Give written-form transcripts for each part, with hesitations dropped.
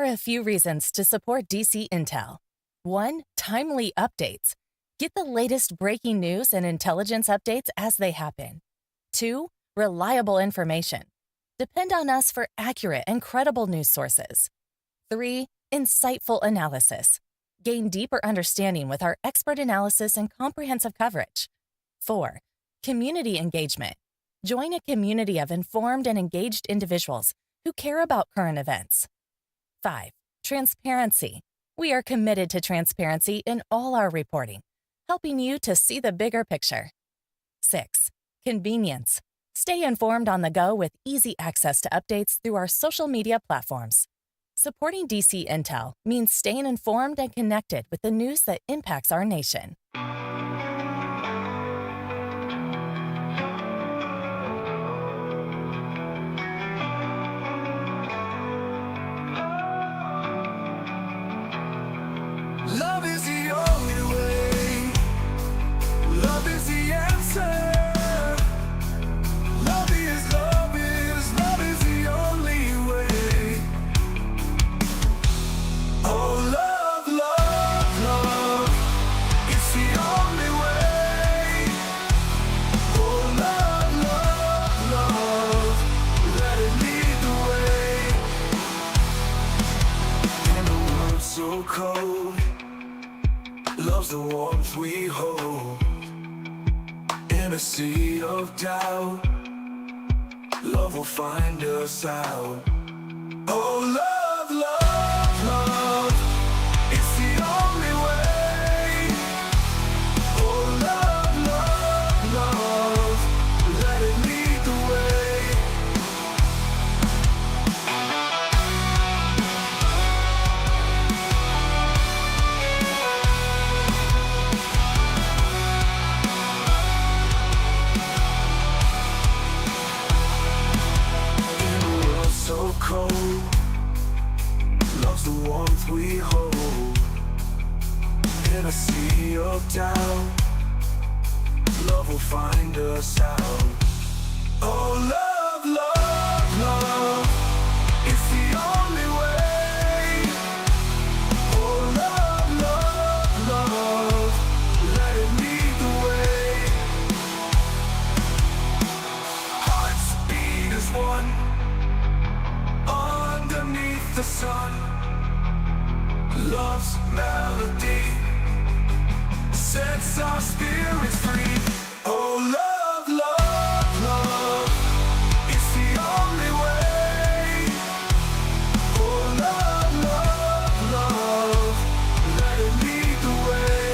are a few reasons to support DC Intel. 1. Timely updates. Get the latest breaking news and intelligence updates as they happen. 2. Reliable information. Depend on us for accurate and credible news sources. 3. Insightful analysis. Gain deeper understanding with our expert analysis and comprehensive coverage. 4. Community engagement. Join a community of informed and engaged individuals who care about current events. 5. Transparency. We are committed to transparency in all our reporting, helping you to see the bigger picture. 6. Convenience. Stay informed on the go with easy access to updates through our social media platforms. Supporting DC Intel means staying informed and connected with the news that impacts our nation. Love is the only way. Love is the answer. Love is the only way. Oh, love, love, love. It's the only way. Oh, love, love, love. Let it lead the way. In a world so cold, love's the warmth we hold. In a sea of doubt, love will find us out. Oh, love, love, love. It's the only way. Oh, love, love, love. Let it lead the way. So cold, love's the warmth we hold. In a sea of doubt, love will find us out. Oh, love, love, love. It's the only way. Oh, love, love, love. Let it lead the way. Hearts beat as one underneath the sun. Love's melody sets our spirits free. Oh, love, love, love. It's the only way. Oh, love, love, love. Let it lead the way.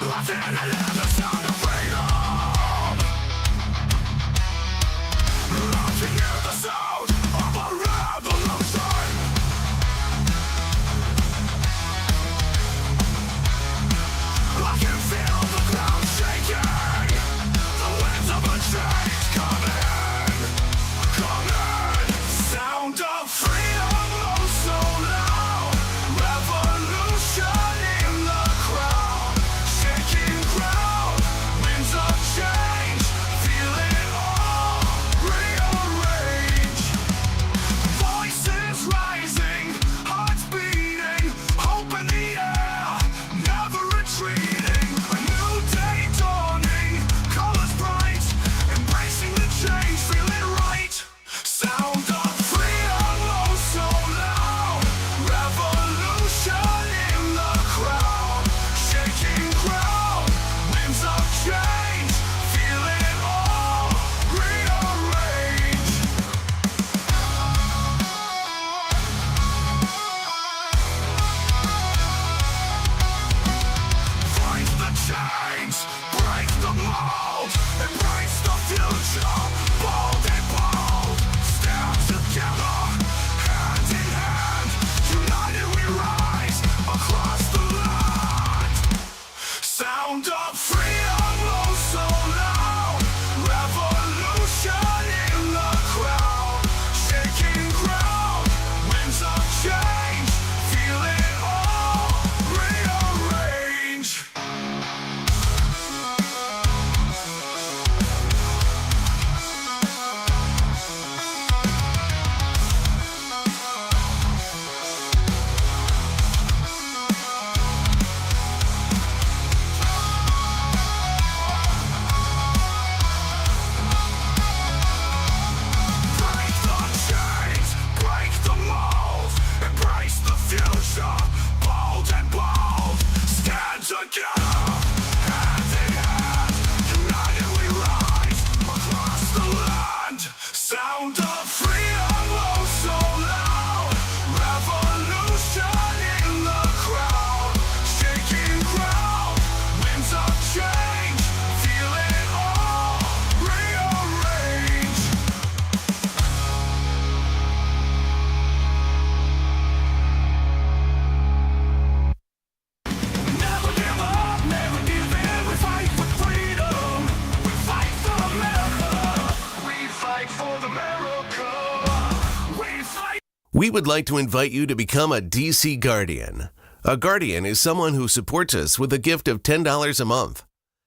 I feel it in the sound of freedom. I can hear the sound of a revolution. I can feel the ground shaking. The winds of a change coming, coming. Sound of freedom, oh so loud. Revolution in the crowd. Shaking ground, winds of change. Feel it all rearrange. Voices rising, hearts beating, hope in the air, never retreating. A new day dawning, colors bright, embracing the change, feel it right. Sound of freedom, oh so loud. Revolution in the crowd. Shaking ground, winds of change. Feel it all rearrange. Break the chains, break the mold, embrace the future, bold and bold. Stand together, hand in hand, united we rise across the land. Sound of freedom, oh so loud. We would like to invite you to become a DC Guardian. A Guardian is someone who supports us with a gift of $10 a month.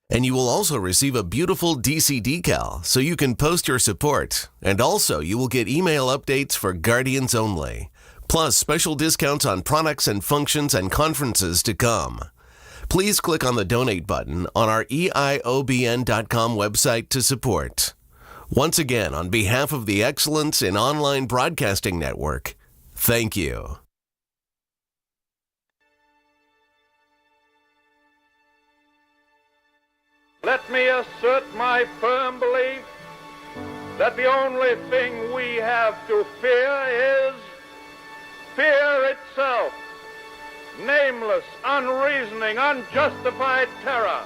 And you will also receive a beautiful DC decal so you can post your support. And also you will get email updates for Guardians only, plus special discounts on products and functions and conferences to come. Please click on the donate button on our eiobn.com website to support. Once again, on behalf of the Excellence in Online Broadcasting Network, thank you. Let me assert my firm belief that the only thing we have to fear is fear itself. Nameless, unreasoning, unjustified terror,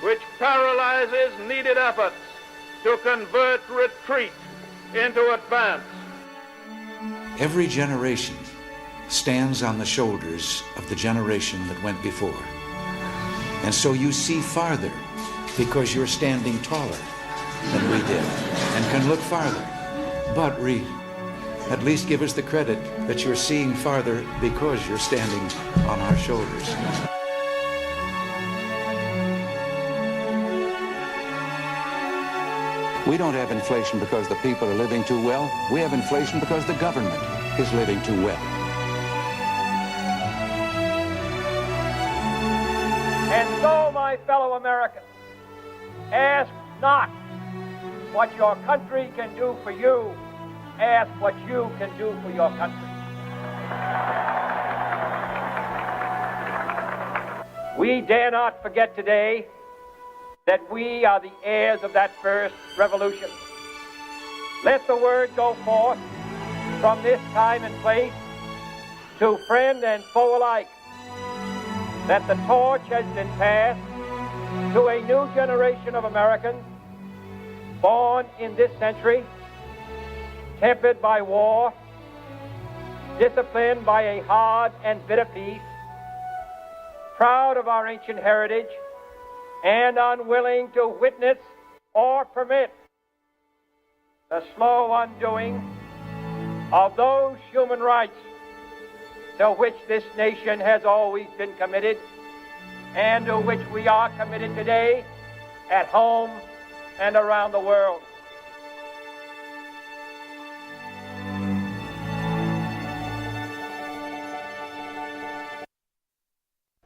which paralyzes needed efforts to convert retreat into advance. Every generation stands on the shoulders of the generation that went before. And so you see farther because you're standing taller than we did and can look farther. But read. At least give us the credit that you're seeing farther because you're standing on our shoulders. We don't have inflation because the people are living too well. We have inflation because the government is living too well. And so, my fellow Americans, ask not what your country can do for you. Ask what you can do for your country. We dare not forget today that we are the heirs of that first revolution. Let the word go forth from this time and place to friend and foe alike that the torch has been passed to a new generation of Americans born in this century, tempered by war, disciplined by a hard and bitter peace, proud of our ancient heritage, and unwilling to witness or permit the slow undoing of those human rights to which this nation has always been committed and to which we are committed today at home and around the world.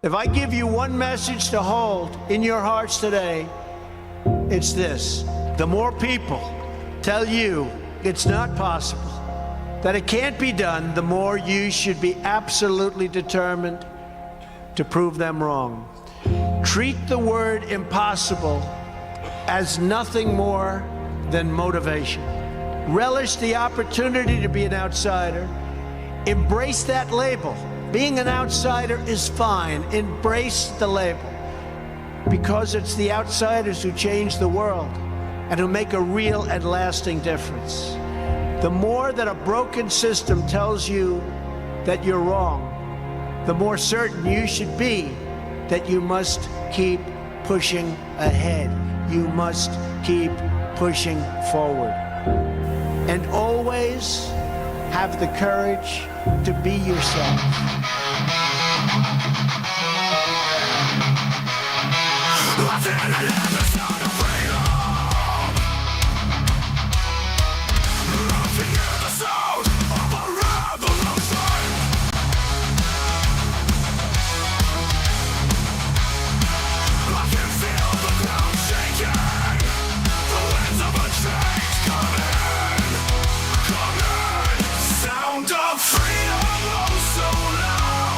If I give you one message to hold in your hearts today, it's this. The more people tell you it's not possible, that it can't be done, the more you should be absolutely determined to prove them wrong. Treat the word impossible as nothing more than motivation. Relish the opportunity to be an outsider. Embrace that label. Being an outsider is fine. Embrace the label. Because it's the outsiders who change the world and who make a real and lasting difference. The more that a broken system tells you that you're wrong, the more certain you should be that you must keep pushing ahead. You must keep pushing forward. And always have the courage to be yourself. Sound of freedom, oh so loud.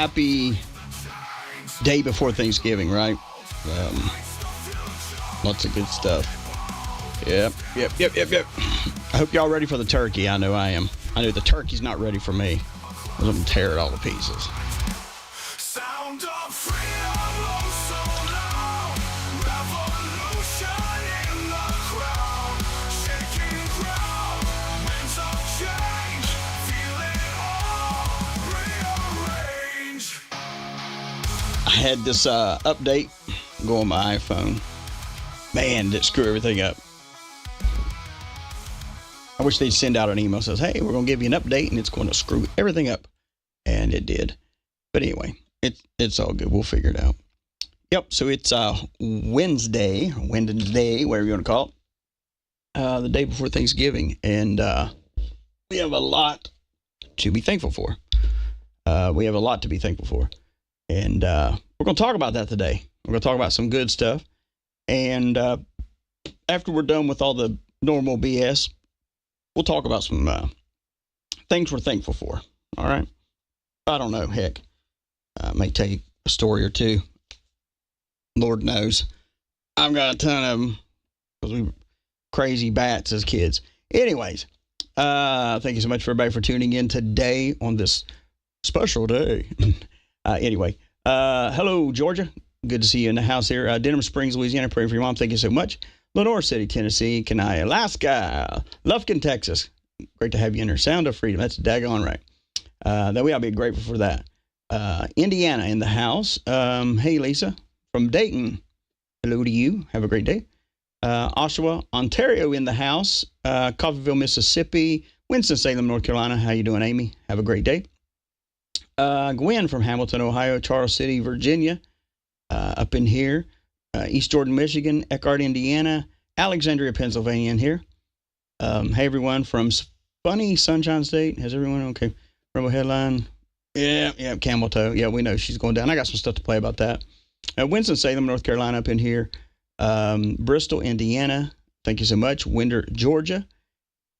happy day before Thanksgiving, right? Lots of good stuff. Yep. I hope y'all ready for the turkey. I know I am. I know the turkey's not ready for me. I'm going to tear it all to pieces. Sound of freedom, oh so loud. Revolution in the crowd. Shaking ground, winds of change. Feel it all rearrange. I had this update go on my iPhone. Man, did it screw everything up. I wish they'd send out an email that says, hey, we're going to give you an update, and it's going to screw everything up. And it did. But anyway, it's all good. We'll figure it out. Yep, so it's Wednesday, whatever you want to call it, the day before Thanksgiving. And we have a lot to be thankful for. And we're going to talk about that today. We're going to talk about some good stuff. And after we're done with all the normal BS, we'll talk about some things we're thankful for. All right? I don't know. Heck, I may tell you a story or two. Lord knows. I've got a ton of them because we were crazy bats as kids. Anyways, thank you so much for everybody for tuning in today on this special day. Anyway, hello, Georgia. Good to see you in the house here. Denham Springs, Louisiana. Praying for your mom. Thank you so much. Lenore City, Tennessee. Kenai, Alaska. Lufkin, Texas. Great to have you in there. Sound of Freedom. That's daggone right. That we ought to be grateful for that. Indiana in the house. Hey, Lisa from Dayton. Hello to you. Have a great day. Oshawa, Ontario in the house. Coffeeville, Mississippi. Winston-Salem, North Carolina. How you doing, Amy? Have a great day. Gwen from Hamilton, Ohio. Charles City, Virginia. Up in here. East Jordan, Michigan. Eckhart, Indiana. Alexandria, Pennsylvania in here. Hey, everyone from funny Sunshine State. Has everyone okay? Rebel headline. Yeah, Camel Toe. Yeah, we know she's going down. I got some stuff to play about that. Winston-Salem, North Carolina up in here. Bristol, Indiana. Thank you so much. Winder, Georgia.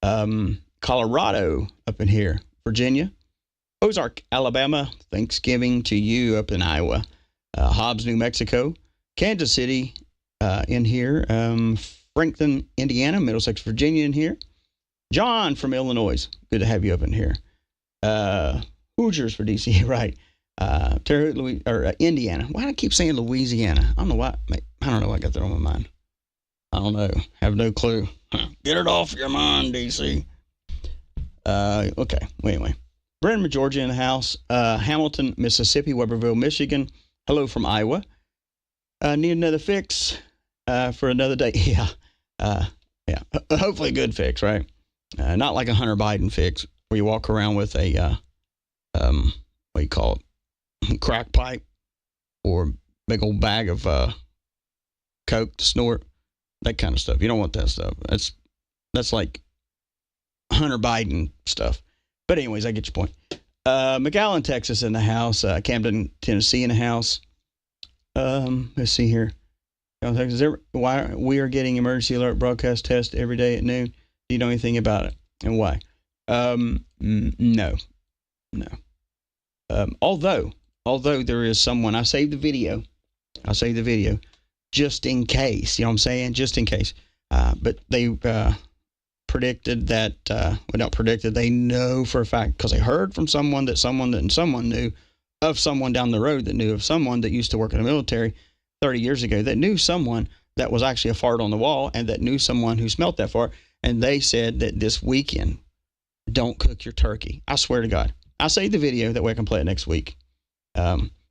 Colorado up in here. Virginia. Ozark, Alabama. Thanksgiving to you up in Iowa. Hobbs, New Mexico. Kansas City in here. Frankton, Indiana. Middlesex, Virginia in here. John from Illinois. Good to have you up in here. Hoosiers for DC, right. Terre Haute, Indiana. Why do I keep saying Louisiana? I don't know why. I don't know why I got that on my mind. I don't know. Have no clue. Get it off your mind, DC. Okay. Well, anyway. Brandon, Georgia in the house. Hamilton, Mississippi. Weberville, Michigan. Hello from Iowa. Need another fix for another day. Yeah. Hopefully a good fix, right? Not like a Hunter Biden fix where you walk around with a, what do you call it? Crack pipe or big old bag of coke to snort. That kind of stuff. You don't want that stuff. That's like Hunter Biden stuff. But anyways, I get your point. McAllen, Texas in the house. Camden, Tennessee in the house. Let's see here. Texas, why we are getting emergency alert broadcast test every day at noon. Do you know anything about it and why? No. Although there is someone, I saved the video just in case, you know what I'm saying? Just in case. But they predicted that, they know for a fact, because they heard from someone knew of someone down the road that knew of someone that used to work in the military 30 years ago that knew someone that was actually a fart on the wall and that knew someone who smelt that fart. And they said that this weekend, don't cook your turkey. I swear to God. I saved the video, that way I can play it next week.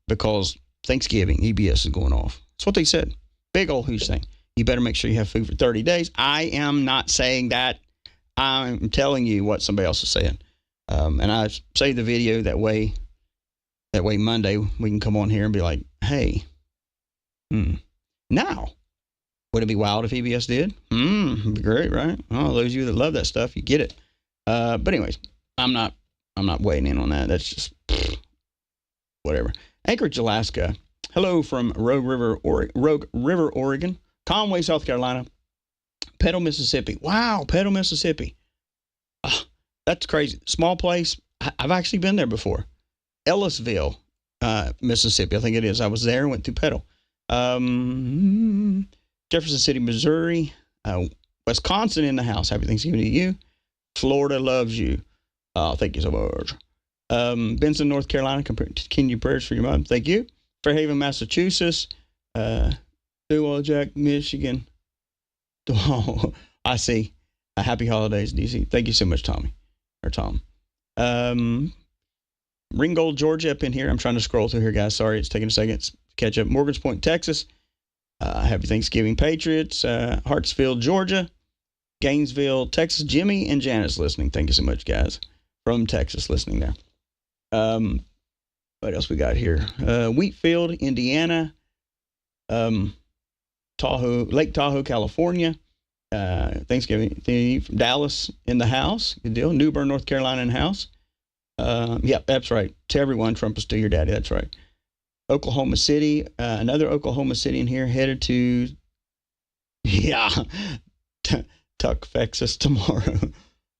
Because Thanksgiving, EBS is going off. That's what they said. Big old huge thing. You better make sure you have food for 30 days. I am not saying that. I'm telling you what somebody else is saying. And I saved the video that way Monday we can come on here and be like, hey, now, would it be wild if EBS did? It'd be great, right? Oh, those of you that love that stuff, you get it. But anyways, I'm not weighing in on that. That's just whatever. Anchorage, Alaska. Hello from Rogue River, Oregon. Conway, South Carolina. Petal, Mississippi. Wow, Petal, Mississippi. That's crazy. Small place. I've actually been there before. Ellisville, Mississippi. I think it is. I was there, went through Petal. Jefferson City, Missouri. Wisconsin in the house. Happy Thanksgiving to you. Florida loves you. Thank you so much. Benson, North Carolina. Continue prayers for your mom. Thank you. Fairhaven, Massachusetts. Jack, Michigan. Oh, I see. Happy holidays, DC. Thank you so much, Tommy. Or Tom. Ringgold, Georgia up in here. I'm trying to scroll through here, guys. Sorry, it's taking a second to catch up. Morgan's Point, Texas. Happy Thanksgiving, Patriots. Hartsfield, Georgia. Gainesville, Texas. Jimmy and Janice listening. Thank you so much, guys, from Texas listening there. What else we got here? Wheatfield, Indiana. Lake Tahoe, California. Thanksgiving from Dallas in the house. Good deal. New Bern, North Carolina in the house. Yep, that's right. To everyone, Trump is still your daddy. That's right. Oklahoma City. Another Oklahoma City in here headed to, Tuckfexas tomorrow.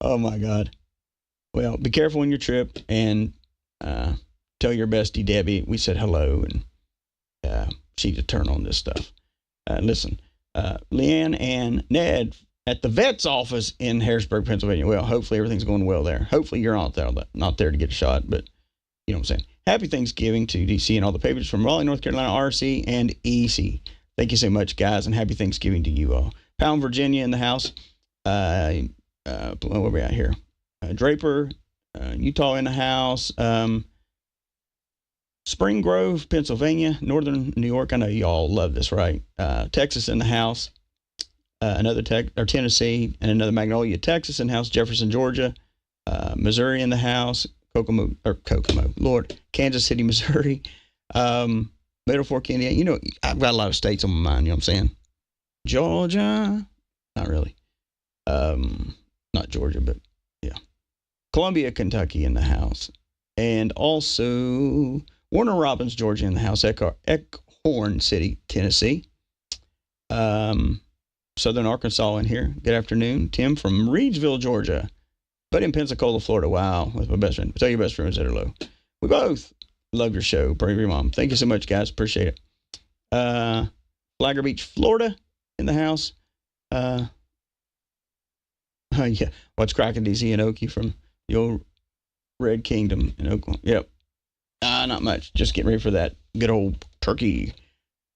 Oh, my God. Well, be careful on your trip and tell your bestie, Debbie, we said hello, and she's a turn on this stuff. Listen, Leanne and Ned at the vet's office in Harrisburg, Pennsylvania. Well, hopefully everything's going well there. Hopefully you're not there to get a shot, but you know what I'm saying. Happy Thanksgiving to DC and all the papers from Raleigh, North Carolina, RC, and EC. Thank you so much, guys, and happy Thanksgiving to you all. Pound, Virginia in the house. Where are we at here? Draper, Utah in the house. Spring Grove, Pennsylvania, Northern New York. I know you all love this, right? Texas in the house. Tennessee, and another Magnolia, Texas in the house. Jefferson, Georgia. Missouri in the house. Kokomo, Lord. Kansas City, Missouri. Middle Fork, Indiana. You know, I've got a lot of states on my mind, you know what I'm saying? Georgia. Not really. Not Georgia, but yeah. Columbia, Kentucky in the house. And also Warner Robins, Georgia in the house. Elkhorn City, Tennessee. Southern Arkansas in here. Good afternoon. Tim from Reedsville, Georgia. But in Pensacola, Florida. Wow. With my best friend. Tell your best friends that are low. We both love your show. Pray for your mom. Thank you so much, guys. Appreciate it. Flagler Beach, Florida in the house. Yeah. What's cracking, DC and Okie from the old Red Kingdom in Oklahoma. Yep. Not much. Just getting ready for that good old turkey.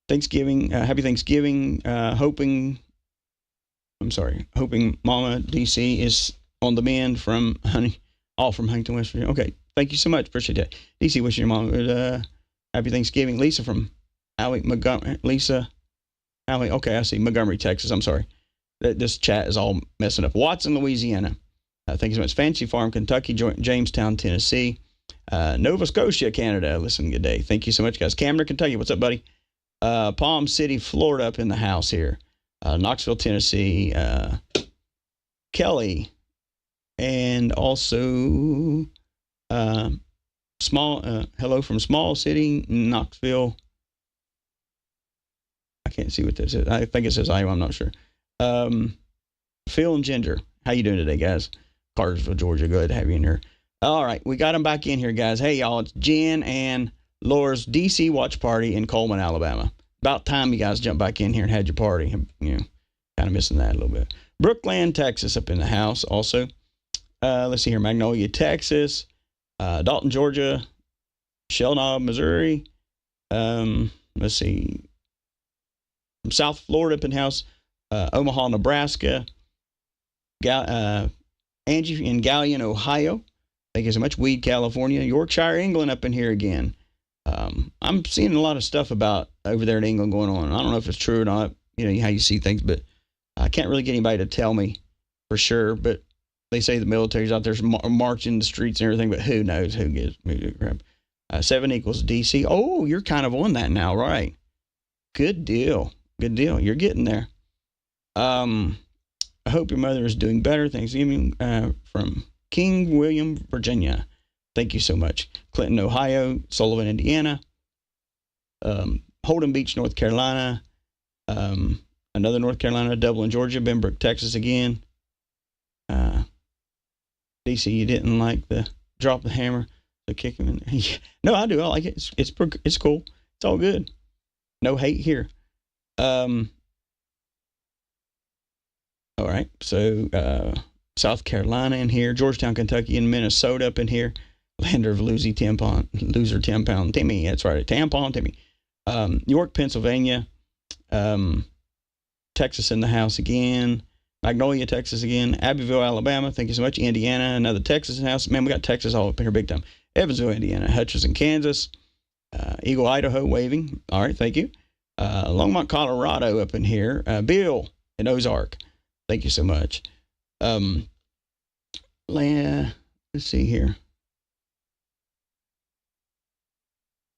Thanksgiving. Happy Thanksgiving. Hoping Mama DC is on the mend from Huntington, West Virginia. Okay. Thank you so much. Appreciate that. DC wishing your mom happy Thanksgiving. Lisa from Montgomery. Okay, I see. Montgomery, Texas. I'm sorry. This chat is all messing up. Watson, Louisiana. Thank you so much. Fancy Farm, Kentucky. Jamestown, Tennessee. Nova Scotia, Canada. Listen, good day. Thank you so much, guys. Cameron, Kentucky. What's up, buddy? Palm City, Florida, up in the house here. Knoxville, Tennessee. Kelly. And also hello from Small City, Knoxville. I can't see what this is. I think it says Iowa. I'm not sure. Phil and Ginger. How you doing today, guys? Cartersville, Georgia. Good to have you in here. All right. We got them back in here, guys. Hey, y'all. It's Jen and Laura's DC watch party in Coleman, Alabama. About time you guys jumped back in here and had your party. You know, kind of missing that a little bit. Brookland, Texas, up in the house also. Let's see here. Magnolia, Texas. Dalton, Georgia. Shell Knob, Missouri. Let's see. From South Florida, up in the house. Omaha, Nebraska. Angie in Galion, Ohio. Thank you so much. Weed, California. Yorkshire, England, up in here again. I'm seeing a lot of stuff about over there in England going on. I don't know if it's true or not, you know, how you see things, but I can't really get anybody to tell me for sure. But they say the military's out there marching the streets and everything, but who knows? Who gives me crap? 7 equals DC. Oh, you're kind of on that now, right? Good deal. Good deal. You're getting there. I hope your mother is doing better. Thanksgiving from King William, Virginia. Thank you so much. Clinton, Ohio. Sullivan, Indiana. Holden Beach, North Carolina. Another North Carolina. Dublin, Georgia. Benbrook, Texas again. DC, you didn't like the drop the hammer. to kick him in. No, I do. I like it. It's cool. It's all good. No hate here. All right. So South Carolina in here, Georgetown, Kentucky, and Minnesota up in here. Lander of loser tampon Timmy. That's right, tampon Timmy. York, Pennsylvania. Texas in the house again. Magnolia, Texas again. Abbeville, Alabama. Thank you so much. Indiana, another Texas in the house. Man, we got Texas all up here big time. Evansville, Indiana. Hutchinson, Kansas. Eagle, Idaho, waving. All right, thank you. Longmont, Colorado up in here. Bill in Ozark. Thank you so much. Let's see here.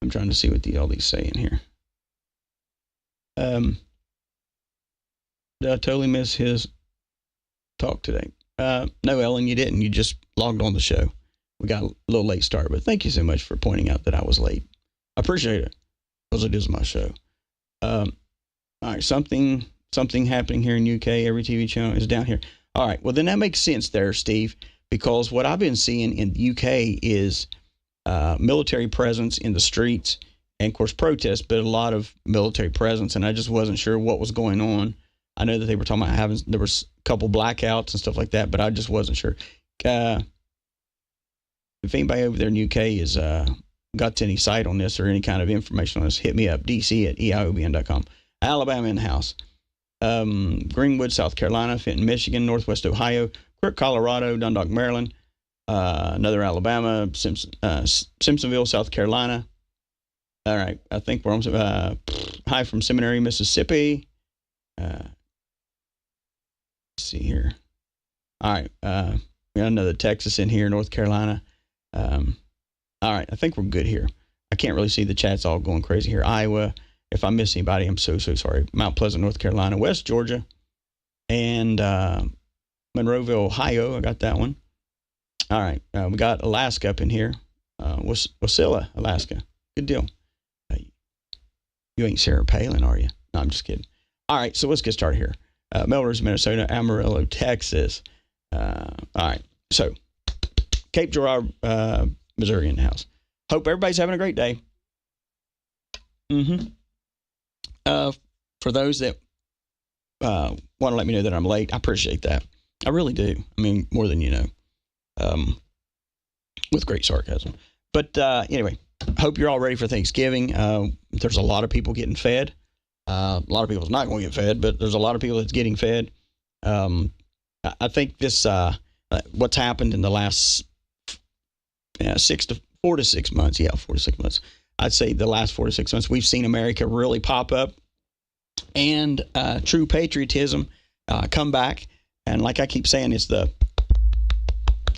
I'm trying to see what all these say in here. Did I totally miss his talk today? No, Ellen, you didn't. You just logged on the show. We got a little late start, but thank you so much for pointing out that I was late. I appreciate it, because it is my show. All right, something happening here in UK. Every TV channel is down here. All right, well, then that makes sense there, Steve, because what I've been seeing in the UK is military presence in the streets and, of course, protests, but a lot of military presence, and I just wasn't sure what was going on. I know that they were talking about there was a couple blackouts and stuff like that, but I just wasn't sure. If anybody over there in the UK has got any sight on this or any kind of information on this, hit me up, dc@eiobn.com. Alabama in the house. Greenwood, South Carolina. Fenton, Michigan. Northwest Ohio. Quirk, Colorado. Dundalk, Maryland. Another Alabama. Simpsonville, South Carolina. All right. I think we're on. Hi from Seminary, Mississippi. Let's see here. All right. We got another Texas in here, North Carolina. All right. I think we're good here. I can't really see the chats all going crazy here. Iowa. If I miss anybody, I'm so sorry. Mount Pleasant, North Carolina. West Georgia. And Monroeville, Ohio. I got that one. All right. We got Alaska up in here. Wasilla, Alaska. Good deal. You ain't Sarah Palin, are you? No, I'm just kidding. All right. So let's get started here. Melrose, Minnesota. Amarillo, Texas. All right. So Cape Girardeau, Missouri in the house. Hope everybody's having a great day. For those that want to let me know that I'm late, I appreciate that. I really do. I mean, more than you know. With great sarcasm. But anyway, hope you're all ready for Thanksgiving. There's a lot of people getting fed. A lot of people's not going to get fed, but there's a lot of people that's getting fed. I think this, what's happened in the last 4 to 6 months. Yeah, 4 to 6 months. I'd say the last 4 to 6 months, we've seen America really pop up and true patriotism come back. And like I keep saying, it's that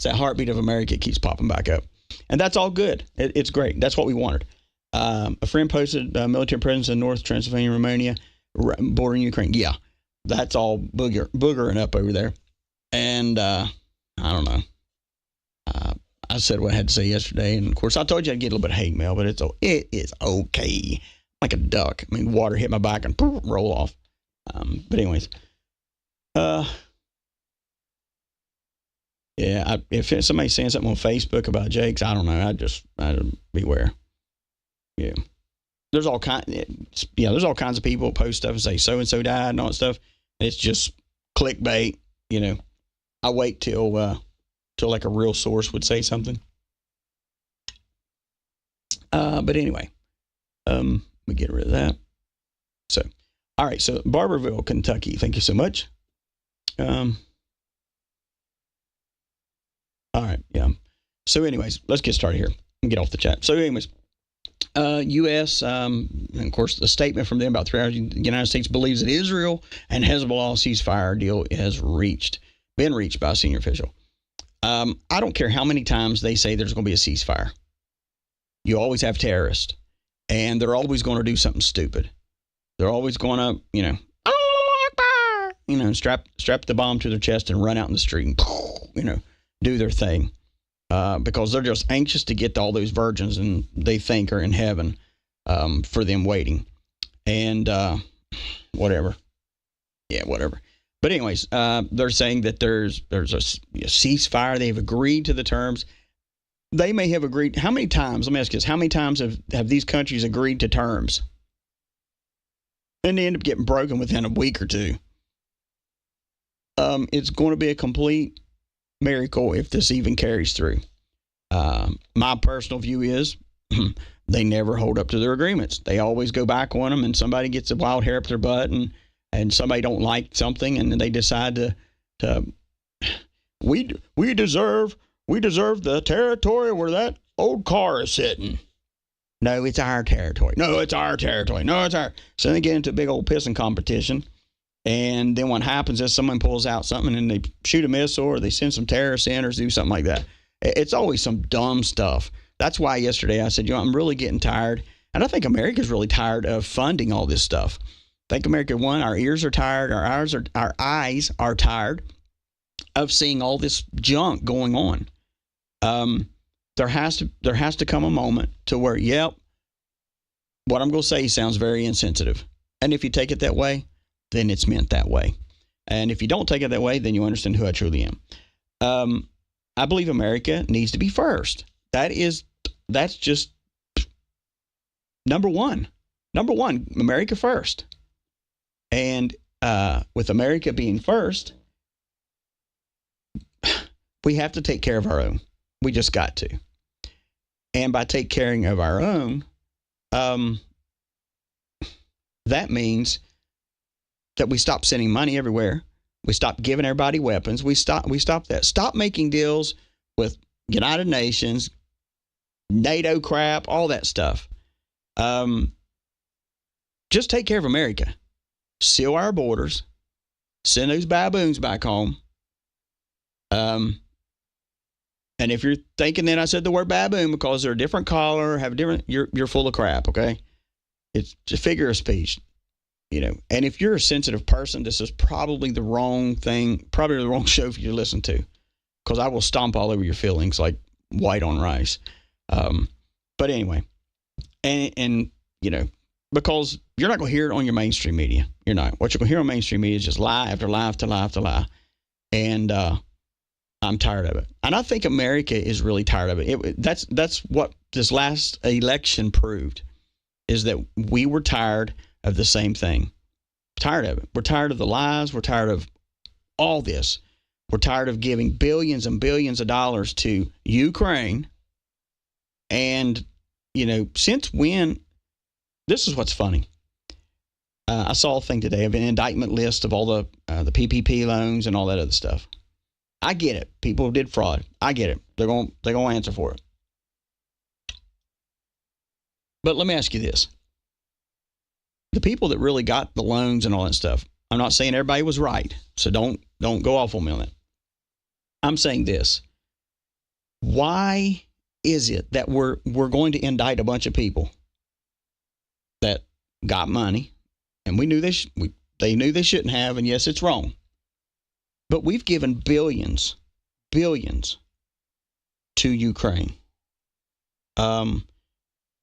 heartbeat of America keeps popping back up. And that's all good. It's great. That's what we wanted. A friend posted military presence in North Transylvania, Romania, bordering Ukraine. Yeah, that's all boogering up over there. And I don't know. I said what I had to say yesterday, and of course I told you I'd get a little bit of hate mail, but it is okay. Like a duck. I mean, water hit my back and poof, roll off. But anyways, yeah. If somebody's saying something on Facebook about Jakes, I don't know. I'd beware. Yeah, there's all kinds of people post stuff and say so and so died and all that stuff. It's just clickbait. You know, I wait till like a real source would say something. But anyway, we get rid of that. So, all right. So Barberville, Kentucky. Thank you so much. All right. Yeah. So anyways, let's get started here and get off the chat. So anyways, U.S., and of course, the statement from them about 3 hours, the United States believes that Israel and Hezbollah ceasefire deal has been reached by a senior official. I don't care how many times they say there's going to be a ceasefire. You always have terrorists, and they're always going to do something stupid. They're always going to, strap the bomb to their chest and run out in the street and, do their thing. Because they're just anxious to get to all those virgins and they think are in heaven for them waiting. And whatever. Yeah, whatever. But anyways, they're saying that there's a ceasefire. They've agreed to the terms. they may have agreed. How many times, let me ask you this, how many times have these countries agreed to terms? And they end up getting broken within a week or two. It's going to be a complete miracle if this even carries through. My personal view is they never hold up to their agreements. They always go back on them, and somebody gets a wild hair up their butt, and somebody don't like something, and then they decide to we deserve the territory where that old car is sitting. No, it's our territory. No, it's our territory. No, it's our. So they get into a big old pissing competition. And then what happens is someone pulls out something and they shoot a missile or they send some terrorists in or do something like that. It's always some dumb stuff. That's why yesterday I said, I'm really getting tired. And I think America's really tired of funding all this stuff. I think America, one, our ears are tired. Our eyes are tired of seeing all this junk going on. There has to come a moment to where, what I'm going to say sounds very insensitive. And if you take it that way, then it's meant that way. And if you don't take it that way, then you understand who I truly am. I believe America needs to be first. That's just number one. Number one, America first. And with America being first, we have to take care of our own. We just got to. And by take caring of our own, that means that we stop sending money everywhere. We stop giving everybody weapons. We stop that. Stop making deals with United Nations, NATO crap, all that stuff. Just take care of America. Seal our borders. Send those baboons back home. And if you're thinking that I said the word baboon because they're a different color, have a different, you're full of crap, okay? It's a figure of speech, And if you're a sensitive person, this is probably the wrong thing, probably the wrong show for you to listen to, because I will stomp all over your feelings like white on rice. But anyway, and because you're not going to hear it on your mainstream media. You're not. What you're going to hear on mainstream media is just lie after lie after lie after lie. And I'm tired of it. And I think America is really tired of it. That's what this last election proved, is that we were tired of the same thing. Tired of it. We're tired of the lies. We're tired of all this. We're tired of giving billions and billions of dollars to Ukraine. And, since when, this is what's funny. I saw a thing today of an indictment list of all the PPP loans and all that other stuff. I get it. People did fraud. I get it. They're going to answer for it. But let me ask you this. The people that really got the loans and all that stuff, I'm not saying everybody was right, so don't go off on me on that. I'm saying this. Why is it that we're going to indict a bunch of people that got money, and we knew they knew they shouldn't have, and yes, it's wrong. But we've given billions to Ukraine.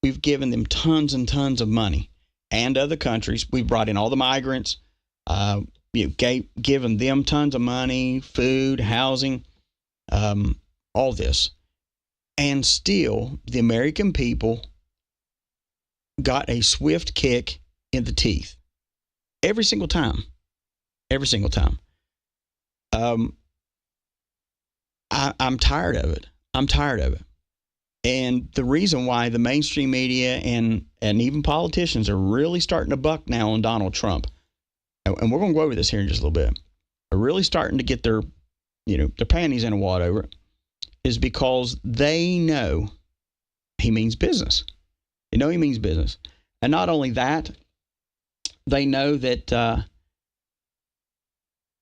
We've given them tons and tons of money, and other countries. We've brought in all the migrants, given them tons of money, food, housing, all this. And still, the American people got a swift kick in the teeth. Every single time. Every single time. I'm tired of it. I'm tired of it. And the reason why the mainstream media and even politicians are really starting to buck now on Donald Trump, and we're going to go over this here in just a little bit, are really starting to get their panties in a wad over it, is because they know he means business. They know he means business. And not only that, they know that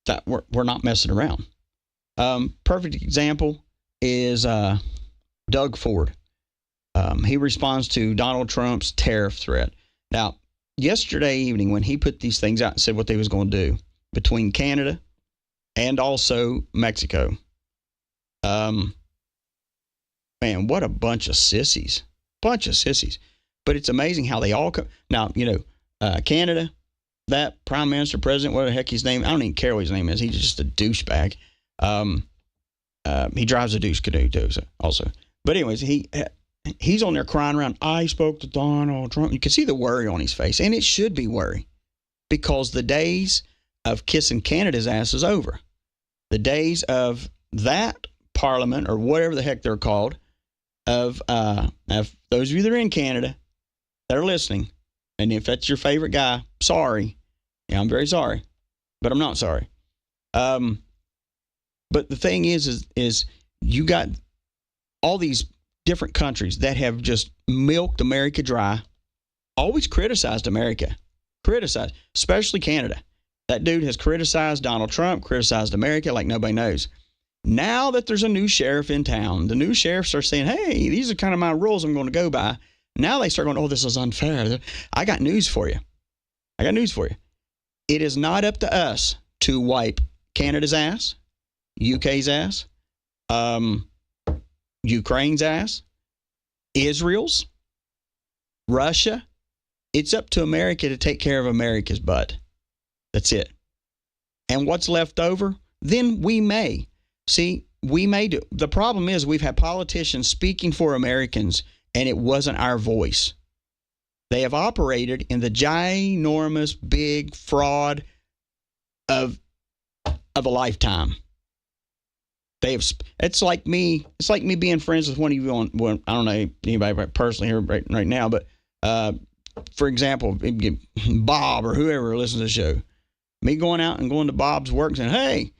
that we're not messing around. Perfect example is Doug Ford. He responds to Donald Trump's tariff threat. Now, yesterday evening when he put these things out and said what they was going to do between Canada and also Mexico, man, what a bunch of sissies. Bunch of sissies. But it's amazing how they all come. Now, Canada, that prime minister, president, what the heck his name, I don't even care what his name is. He's just a douchebag. He drives a douche canoe too, also. But anyways, he's on there crying around. I spoke to Donald Trump. You can see the worry on his face, and it should be worry, because the days of kissing Canada's ass is over. The days of that parliament, or whatever the heck they're called, of those of you that are in Canada that are listening, and if that's your favorite guy, sorry. Yeah, I'm very sorry, but I'm not sorry. But the thing is you got all these different countries that have just milked America dry, always criticized America, especially Canada. That dude has criticized Donald Trump, criticized America like nobody knows. Now that there's a new sheriff in town, the new sheriffs are saying, hey, these are kind of my rules I'm going to go by. Now they start going, oh, this is unfair. I got news for you. It is not up to us to wipe Canada's ass, UK's ass, Ukraine's ass, Israel's, Russia. It's up to America to take care of America's butt. That's it. And what's left over, then we may. See, we may do. The problem is we've had politicians speaking for Americans, and it wasn't our voice. They have operated in the ginormous, big fraud of a lifetime. It's like me being friends with one of you on, well, I don't know anybody personally here right now, but for example, Bob or whoever listens to the show, me going out and going to Bob's work and saying, hey,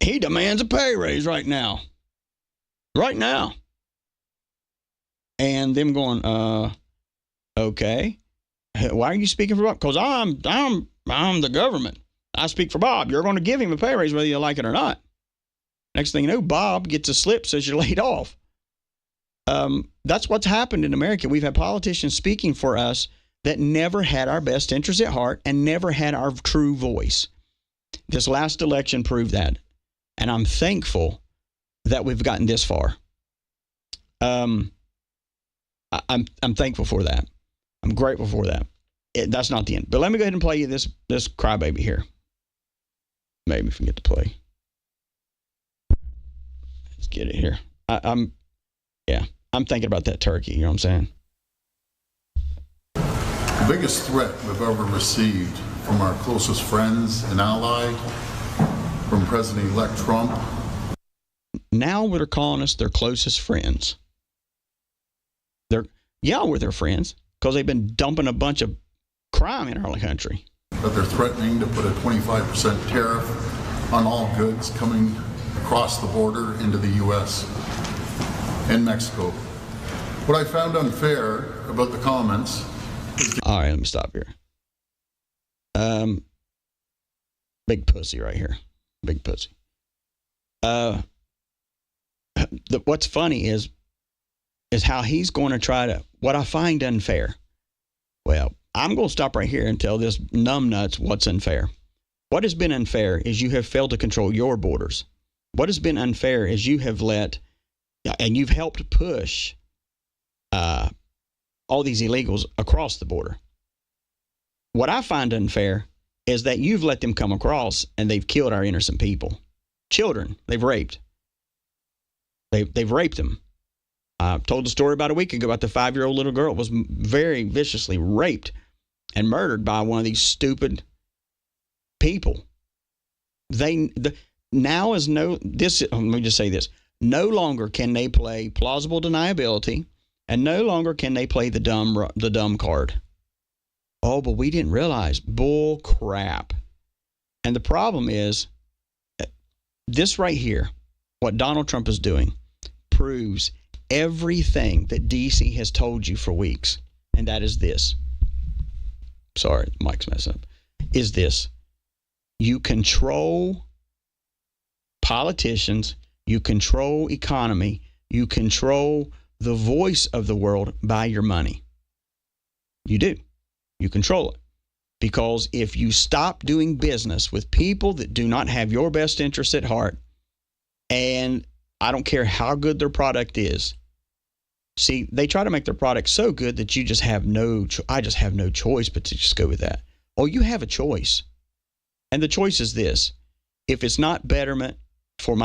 he demands a pay raise right now. And them going, okay, why are you speaking for Bob? Because I'm the government. I speak for Bob. You're going to give him a pay raise whether you like it or not. Next thing you know, Bob gets a slip, says you're laid off. That's what's happened in America. We've had politicians speaking for us that never had our best interests at heart and never had our true voice. This last election proved that. And I'm thankful that we've gotten this far. I'm thankful for that. I'm grateful for that. That's not the end. But let me go ahead and play you this crybaby here. Maybe if we can get to play. Let's get it here. I'm thinking about that turkey. You know what I'm saying? The biggest threat we've ever received from our closest friends and ally, from President-elect Trump. Now they're calling us their closest friends. We're their friends because they've been dumping a bunch of crime in our country. But they're threatening to put a 25% tariff on all goods coming across the border into the U.S. and Mexico. What I found unfair about the comments is... All right, let me stop here. Big pussy right here. Big pussy. What's funny is how he's going to try to, what I find unfair. Well, I'm going to stop right here and tell this numbnuts what's unfair. What has been unfair is you have failed to control your borders. What has been unfair is you have let, and you've helped push all these illegals across the border. What I find unfair is that you've let them come across and they've killed our innocent people. Children, they've raped. They've raped them. I told the story about a week ago about the 5-year-old little girl was very viciously raped and murdered by one of these stupid people. Let me just say this. No longer can they play plausible deniability, and no longer can they play the dumb card. Oh, but we didn't realize. Bull crap. And the problem is, this right here, what Donald Trump is doing, proves everything that DC has told you for weeks. And that is this. Sorry, Mike's messing up. Is this. You control politicians, you control economy, you control the voice of the world by your money. You do. You control it. Because if you stop doing business with people that do not have your best interests at heart, and I don't care how good their product is, see, they try to make their product so good that you just have I just have no choice but to just go with that. Oh, you have a choice. And the choice is this. If it's not betterment for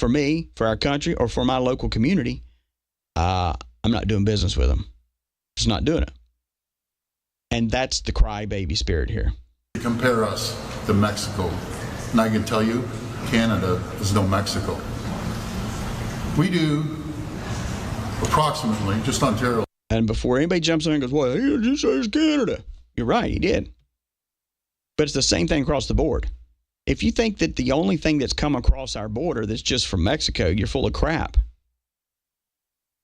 me, for our country, or for my local community, I'm not doing business with them. Just not doing it. And that's the crybaby spirit here. Compare us to Mexico, and I can tell you, Canada is no Mexico. We do approximately, just Ontario. And before anybody jumps in and goes, well, he just says Canada. You're right, he did. But it's the same thing across the board. If you think that the only thing that's come across our border that's just from Mexico, you're full of crap.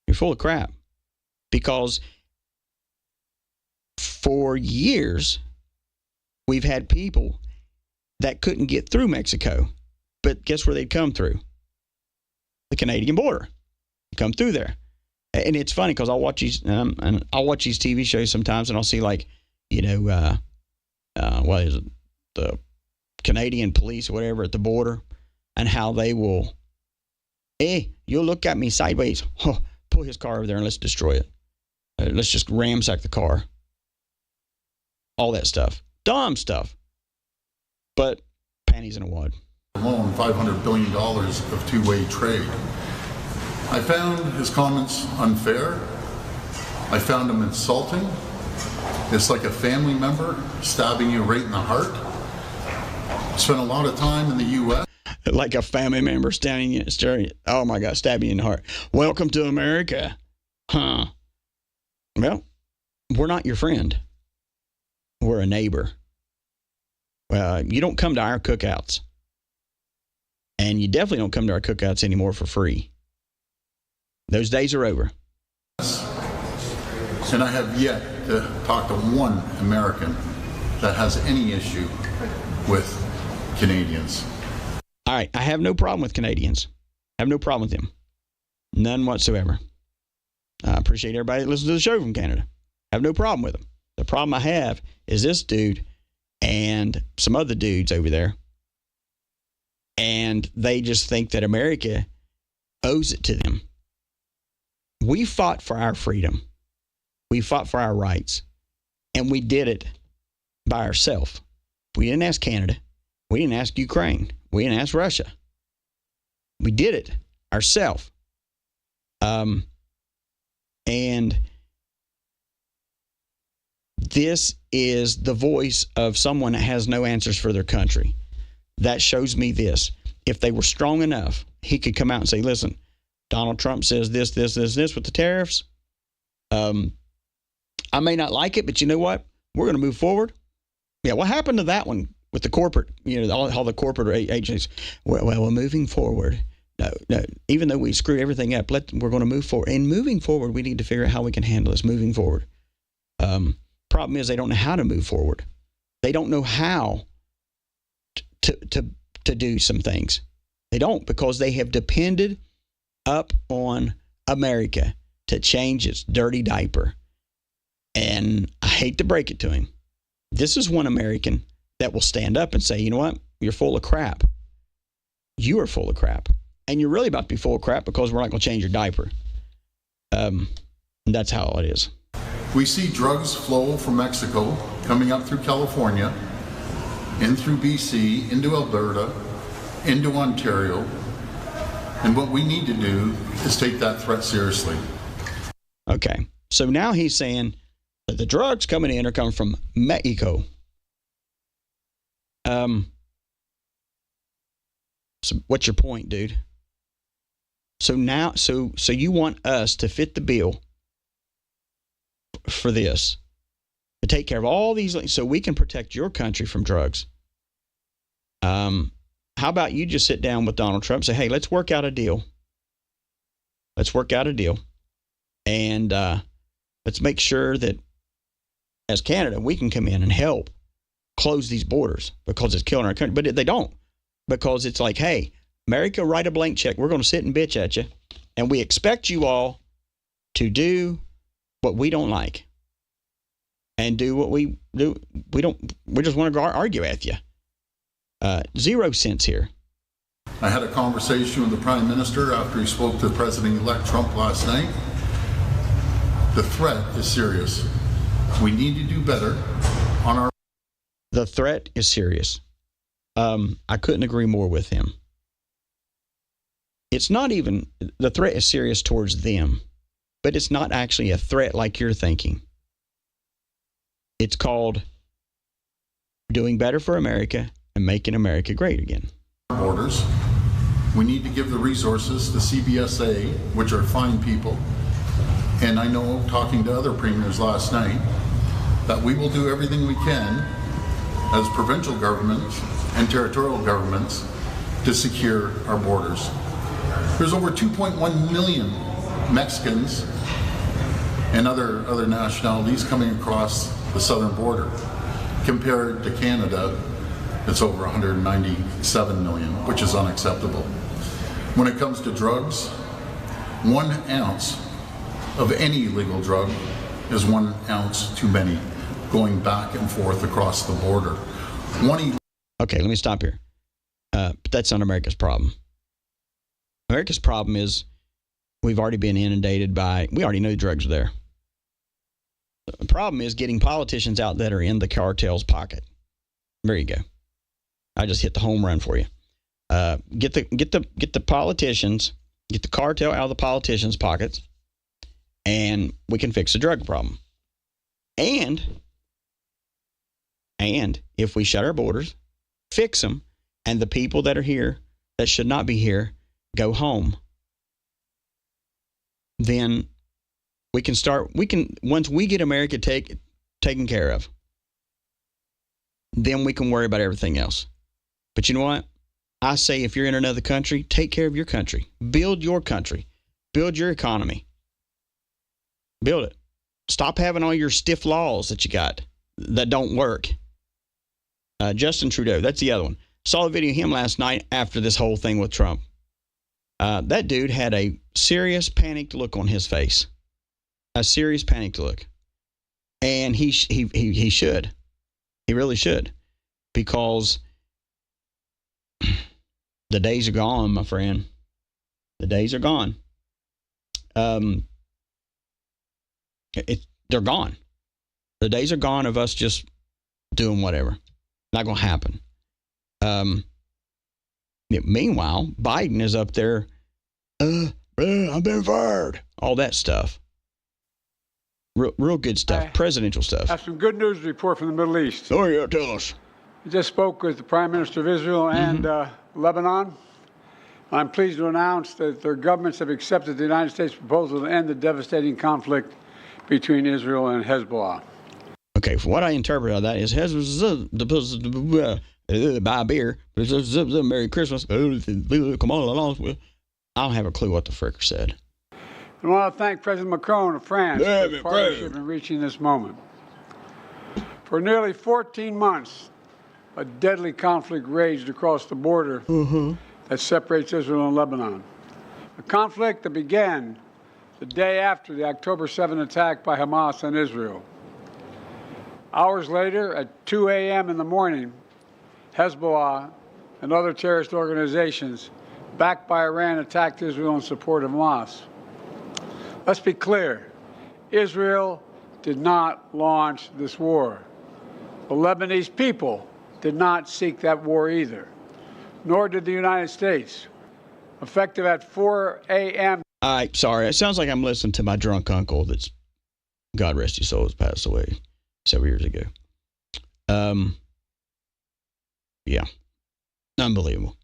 You're full of crap. Because for years, we've had people that couldn't get through Mexico. But guess where they'd come through? The Canadian border. Come through there. And it's funny because I'll watch these and I'll watch these TV shows sometimes, and I'll see, like, you know, what is it, the Canadian police or whatever at the border, and how they will, you'll look at me sideways, pull his car over there and let's destroy it. Let's just ramsack the car. All that stuff, dumb stuff, but panties in a wad. Alone, $500 billion of two-way trade. I found his comments unfair. I found him insulting. It's like a family member stabbing you right in the heart. Spent a lot of time in the U.S. Like a family member staring, oh my God, stabbing you in the heart. Welcome to America. Huh. Well, we're not your friend. We're a neighbor. You don't come to our cookouts. And you definitely don't come to our cookouts anymore for free. Those days are over. And I have yet to talk to one American that has any issue with Canadians. All right, I have no problem with Canadians. I have no problem with them. None whatsoever. I appreciate everybody that listens to the show from Canada. I have no problem with them. The problem I have is this dude and some other dudes over there. And they just think that America owes it to them. We fought for our freedom. We fought for our rights. And we did it by ourselves. We didn't ask Canada. We didn't ask Ukraine. We didn't ask Russia. We did it ourselves. And this is the voice of someone that has no answers for their country. That shows me this. If they were strong enough, he could come out and say, listen, Donald Trump says this with the tariffs. I may not like it, but you know what? We're going to move forward. Yeah, what happened to that one with the corporate, all the corporate agencies? Well, moving forward. No, even though we screwed everything up, we're going to move forward. And moving forward, we need to figure out how we can handle this moving forward. Problem is they don't know how to move forward. They don't know how to do some things. They don't, because they have depended up on America to change its dirty diaper. And I hate to break it to him. This is one American that will stand up and say, you know what? You're full of crap. You are full of crap. And you're really about to be full of crap because we're not going to change your diaper. And that's how it is. We see drugs flow from Mexico, coming up through California, in through BC, into Alberta, into Ontario. And what we need to do is take that threat seriously. Okay. So now he's saying that the drugs coming in are coming from Mexico. So what's your point, dude? So now, so you want us to fit the bill for this, to take care of all these, so we can protect your country from drugs. How about you just sit down with Donald Trump and say, hey, let's work out a deal. Let's work out a deal. And let's make sure that as Canada, we can come in and help close these borders because it's killing our country. But they don't, because it's like, hey, America, write a blank check. We're going to sit and bitch at you. And we expect you all to do what we don't like and do what we do. We just want to argue with you. 0 cents here. I had a conversation with the Prime Minister after he spoke to President-elect Trump last night. The threat is serious. We need to do better on our... The threat is serious. I couldn't agree more with him. It's not even... The threat is serious towards them. but it's not actually a threat like you're thinking. It's called doing better for America and making America great again. Borders. We need to give the resources to CBSA, which are fine people. And I know, talking to other premiers last night, that we will do everything we can as provincial governments and territorial governments to secure our borders. There's over 2.1 million Mexicans and other nationalities coming across the southern border. Compared to Canada, it's over 197 million, which is unacceptable. When it comes to drugs, 1 ounce of any illegal drug is 1 ounce too many going back and forth across the border. Okay, let me stop here. But that's not America's problem. America's problem is we've already been inundated we already know drugs are there. The problem is getting politicians out that are in the cartel's pocket. There you go. I just hit the home run for you. Get the politicians, get the cartel out of the politicians' pockets, and we can fix the drug problem. And if we shut our borders, fix them, and the people that are here that should not be here go home, then once we get America taken care of, then we can worry about everything else. But you know what? I say if you're in another country, take care of your country. Build your country. Build your economy. Build it. Stop having all your stiff laws that you got that don't work. Justin Trudeau, that's the other one. Saw a video of him last night after this whole thing with Trump. That dude had a serious panicked look on his face. A serious panicked look. And he should. He really should. Because the days are gone, my friend. The days are gone. They're gone. The days are gone of us just doing whatever. Not going to happen. Meanwhile, Biden is up there. I've been fired. All that stuff. Real good stuff. Presidential stuff. I have some good news to report from the Middle East. Oh, yeah, tell us. I just spoke with the Prime Minister of Israel and Lebanon. I'm pleased to announce that their governments have accepted the United States proposal to end the devastating conflict between Israel and Hezbollah. Okay, from what I interpret of that is buy beer, Merry Christmas, come on, I don't have a clue what the fricker said. I want to thank President Macron of France for his partnership in reaching this moment. For nearly 14 months, a deadly conflict raged across the border that separates Israel and Lebanon. A conflict that began the day after the October 7 attack by Hamas on Israel. Hours later, at 2 a.m. in the morning, Hezbollah and other terrorist organizations backed by Iran attacked Israel in support of Hamas. Let's be clear, Israel did not launch this war. The Lebanese people did not seek that war either, nor did the United States. Effective at 4 a.m. Sorry, it sounds like I'm listening to my drunk uncle that's, God rest his soul, has passed away several years ago. Yeah, unbelievable.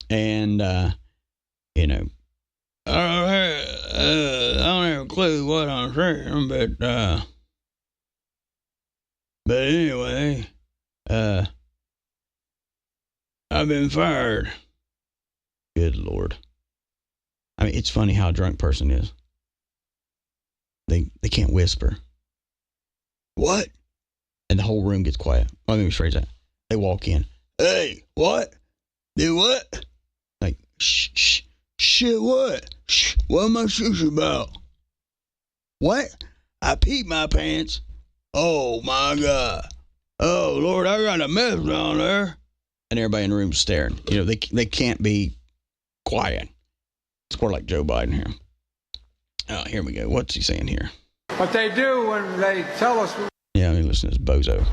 And, I don't have a clue what I'm saying, but anyway, I've been fired. Good Lord. I mean, it's funny how a drunk person is. They can't whisper. What? And the whole room gets quiet. Let me rephrase that. They walk in. Hey, what? Do what? Like, shh, shit, what? Shh, what am I shush about? What? I peed my pants. Oh, my God. Oh, Lord, I got a mess down there. And everybody in the room's staring. You know, they can't be quiet. It's more like Joe Biden here. Oh, here we go. What's he saying here? What they do when they tell us... Yeah, I mean, listen to this bozo.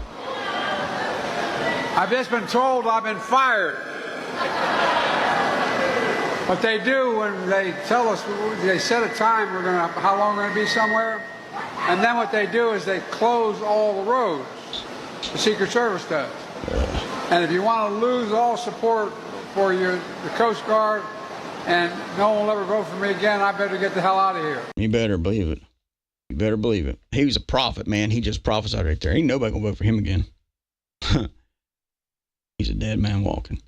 I've just been told I've been fired. What they do when they tell us, they set a time, how long we're going to be somewhere, and then what they do is they close all the roads. The Secret Service does. And if you want to lose all support for the Coast Guard, and no one will ever vote for me again, I better get the hell out of here. You better believe it. You better believe it. He was a prophet, man. He just prophesied right there. Ain't nobody gonna vote for him again. He's a dead man walking.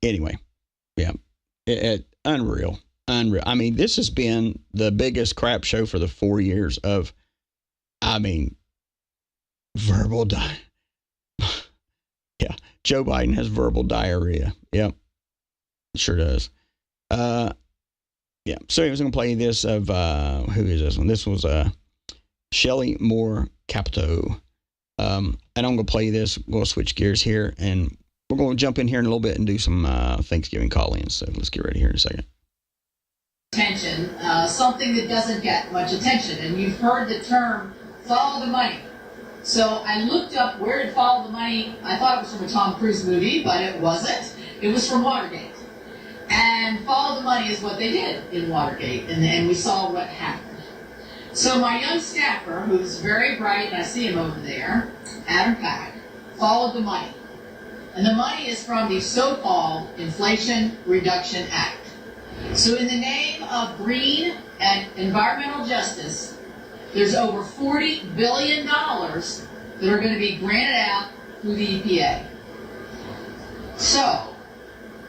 Anyway, yeah, unreal. I mean, this has been the biggest crap show for the 4 years of, verbal yeah, Joe Biden has verbal diarrhea. Yep, sure does. Yeah. So he was going to play this of, who is this one? This was Shelley Moore Capito. And I'm going to play this. We'll switch gears here, and we're going to jump in here in a little bit and do some Thanksgiving call-ins. So let's get ready here in a second. Attention, something that doesn't get much attention. And you've heard the term follow the money. So I looked up where did follow the money. I thought it was from a Tom Cruise movie, but it wasn't. It was from Watergate. And follow the money is what they did in Watergate, and we saw what happened. So my young staffer, who's very bright, and I see him over there, Adam Pack, followed the money. And the money is from the so-called Inflation Reduction Act. So in the name of green and environmental justice, there's over $40 billion that are going to be granted out through the EPA. So,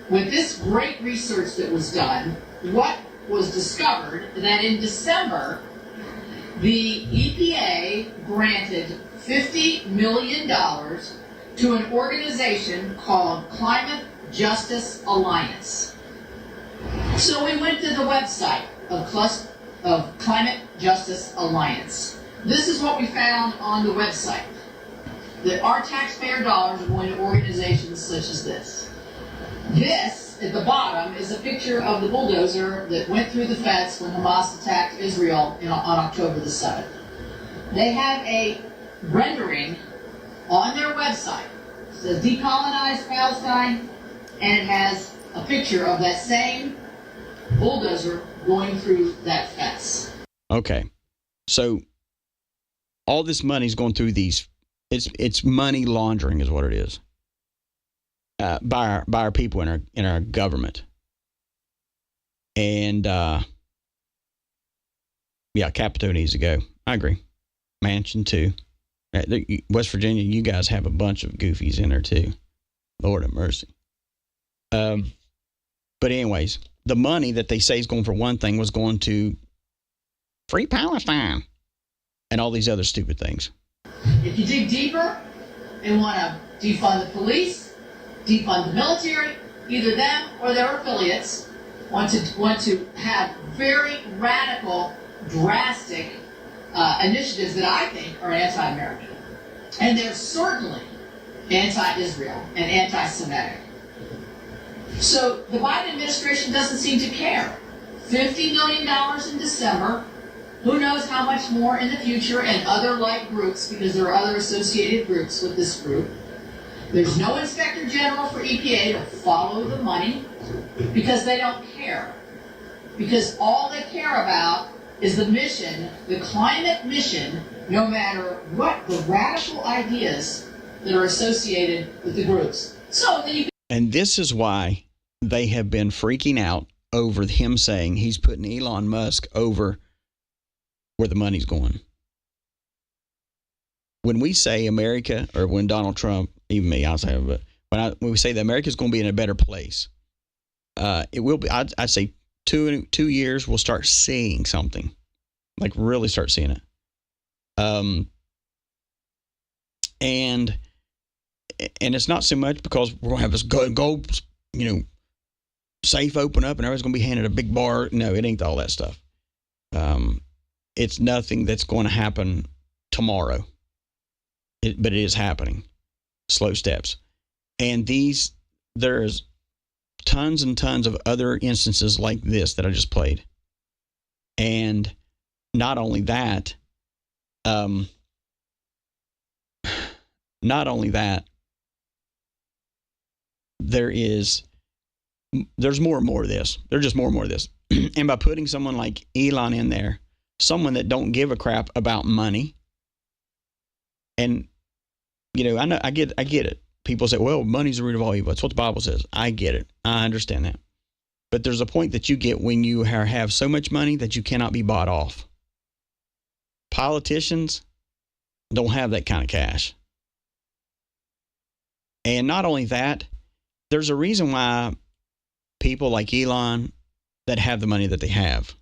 with this great research that was done, what was discovered that in December, the EPA granted $50 million to an organization called Climate Justice Alliance. So we went to the website of Climate Justice Alliance. This is what we found on the website, that our taxpayer dollars are going to organizations such as this. This, at the bottom, is a picture of the bulldozer that went through the fence when Hamas attacked Israel on October the 7th. They have a rendering on their website. It says decolonize Palestine, and it has a picture of that same bulldozer going through that fence. Okay. So all this money's going through these, it's money laundering is what it is. By our people in our government. And yeah, Capito needs to go. I agree. Manchin too. West Virginia, you guys have a bunch of goofies in there too. Lord have mercy. But anyways, the money that they say is going for one thing was going to free Palestine and all these other stupid things. If you dig deeper and want to defund the police, defund the military, either them or their affiliates want to have very radical, drastic initiatives that I think are anti-American. And they're certainly anti-Israel and anti-Semitic. So the Biden administration doesn't seem to care. $50 million in December. Who knows how much more in the future, and other like groups, because there are other associated groups with this group. There's no inspector general for EPA to follow the money because they don't care. Because all they care about is the mission, the climate mission, no matter what the radical ideas that are associated with the groups. So that you can. And this is why they have been freaking out over him saying he's putting Elon Musk over where the money's going. When we say America, or when Donald Trump, even me, I'll say it, but when we say that America's going to be in a better place, it will be. I'd say 2 years we'll start seeing something, like really start seeing it. And it's not so much because we're going to have this gold, safe open up and everybody's going to be handed a big bar. No, it ain't all that stuff. It's nothing that's going to happen tomorrow. But it is happening. Slow steps. And there's tons and tons of other instances like this that I just played. And not only that, there is there's more and more of this. There's just more and more of this. And by putting someone like Elon in there, someone that don't give a crap about money, and I get it. People say, well, money's the root of all evil. That's what the Bible says. I get it. I understand that. But there's a point that you get when you have so much money that you cannot be bought off. Politicians don't have that kind of cash. And not only that, there's a reason why people like Elon that have the money that they have.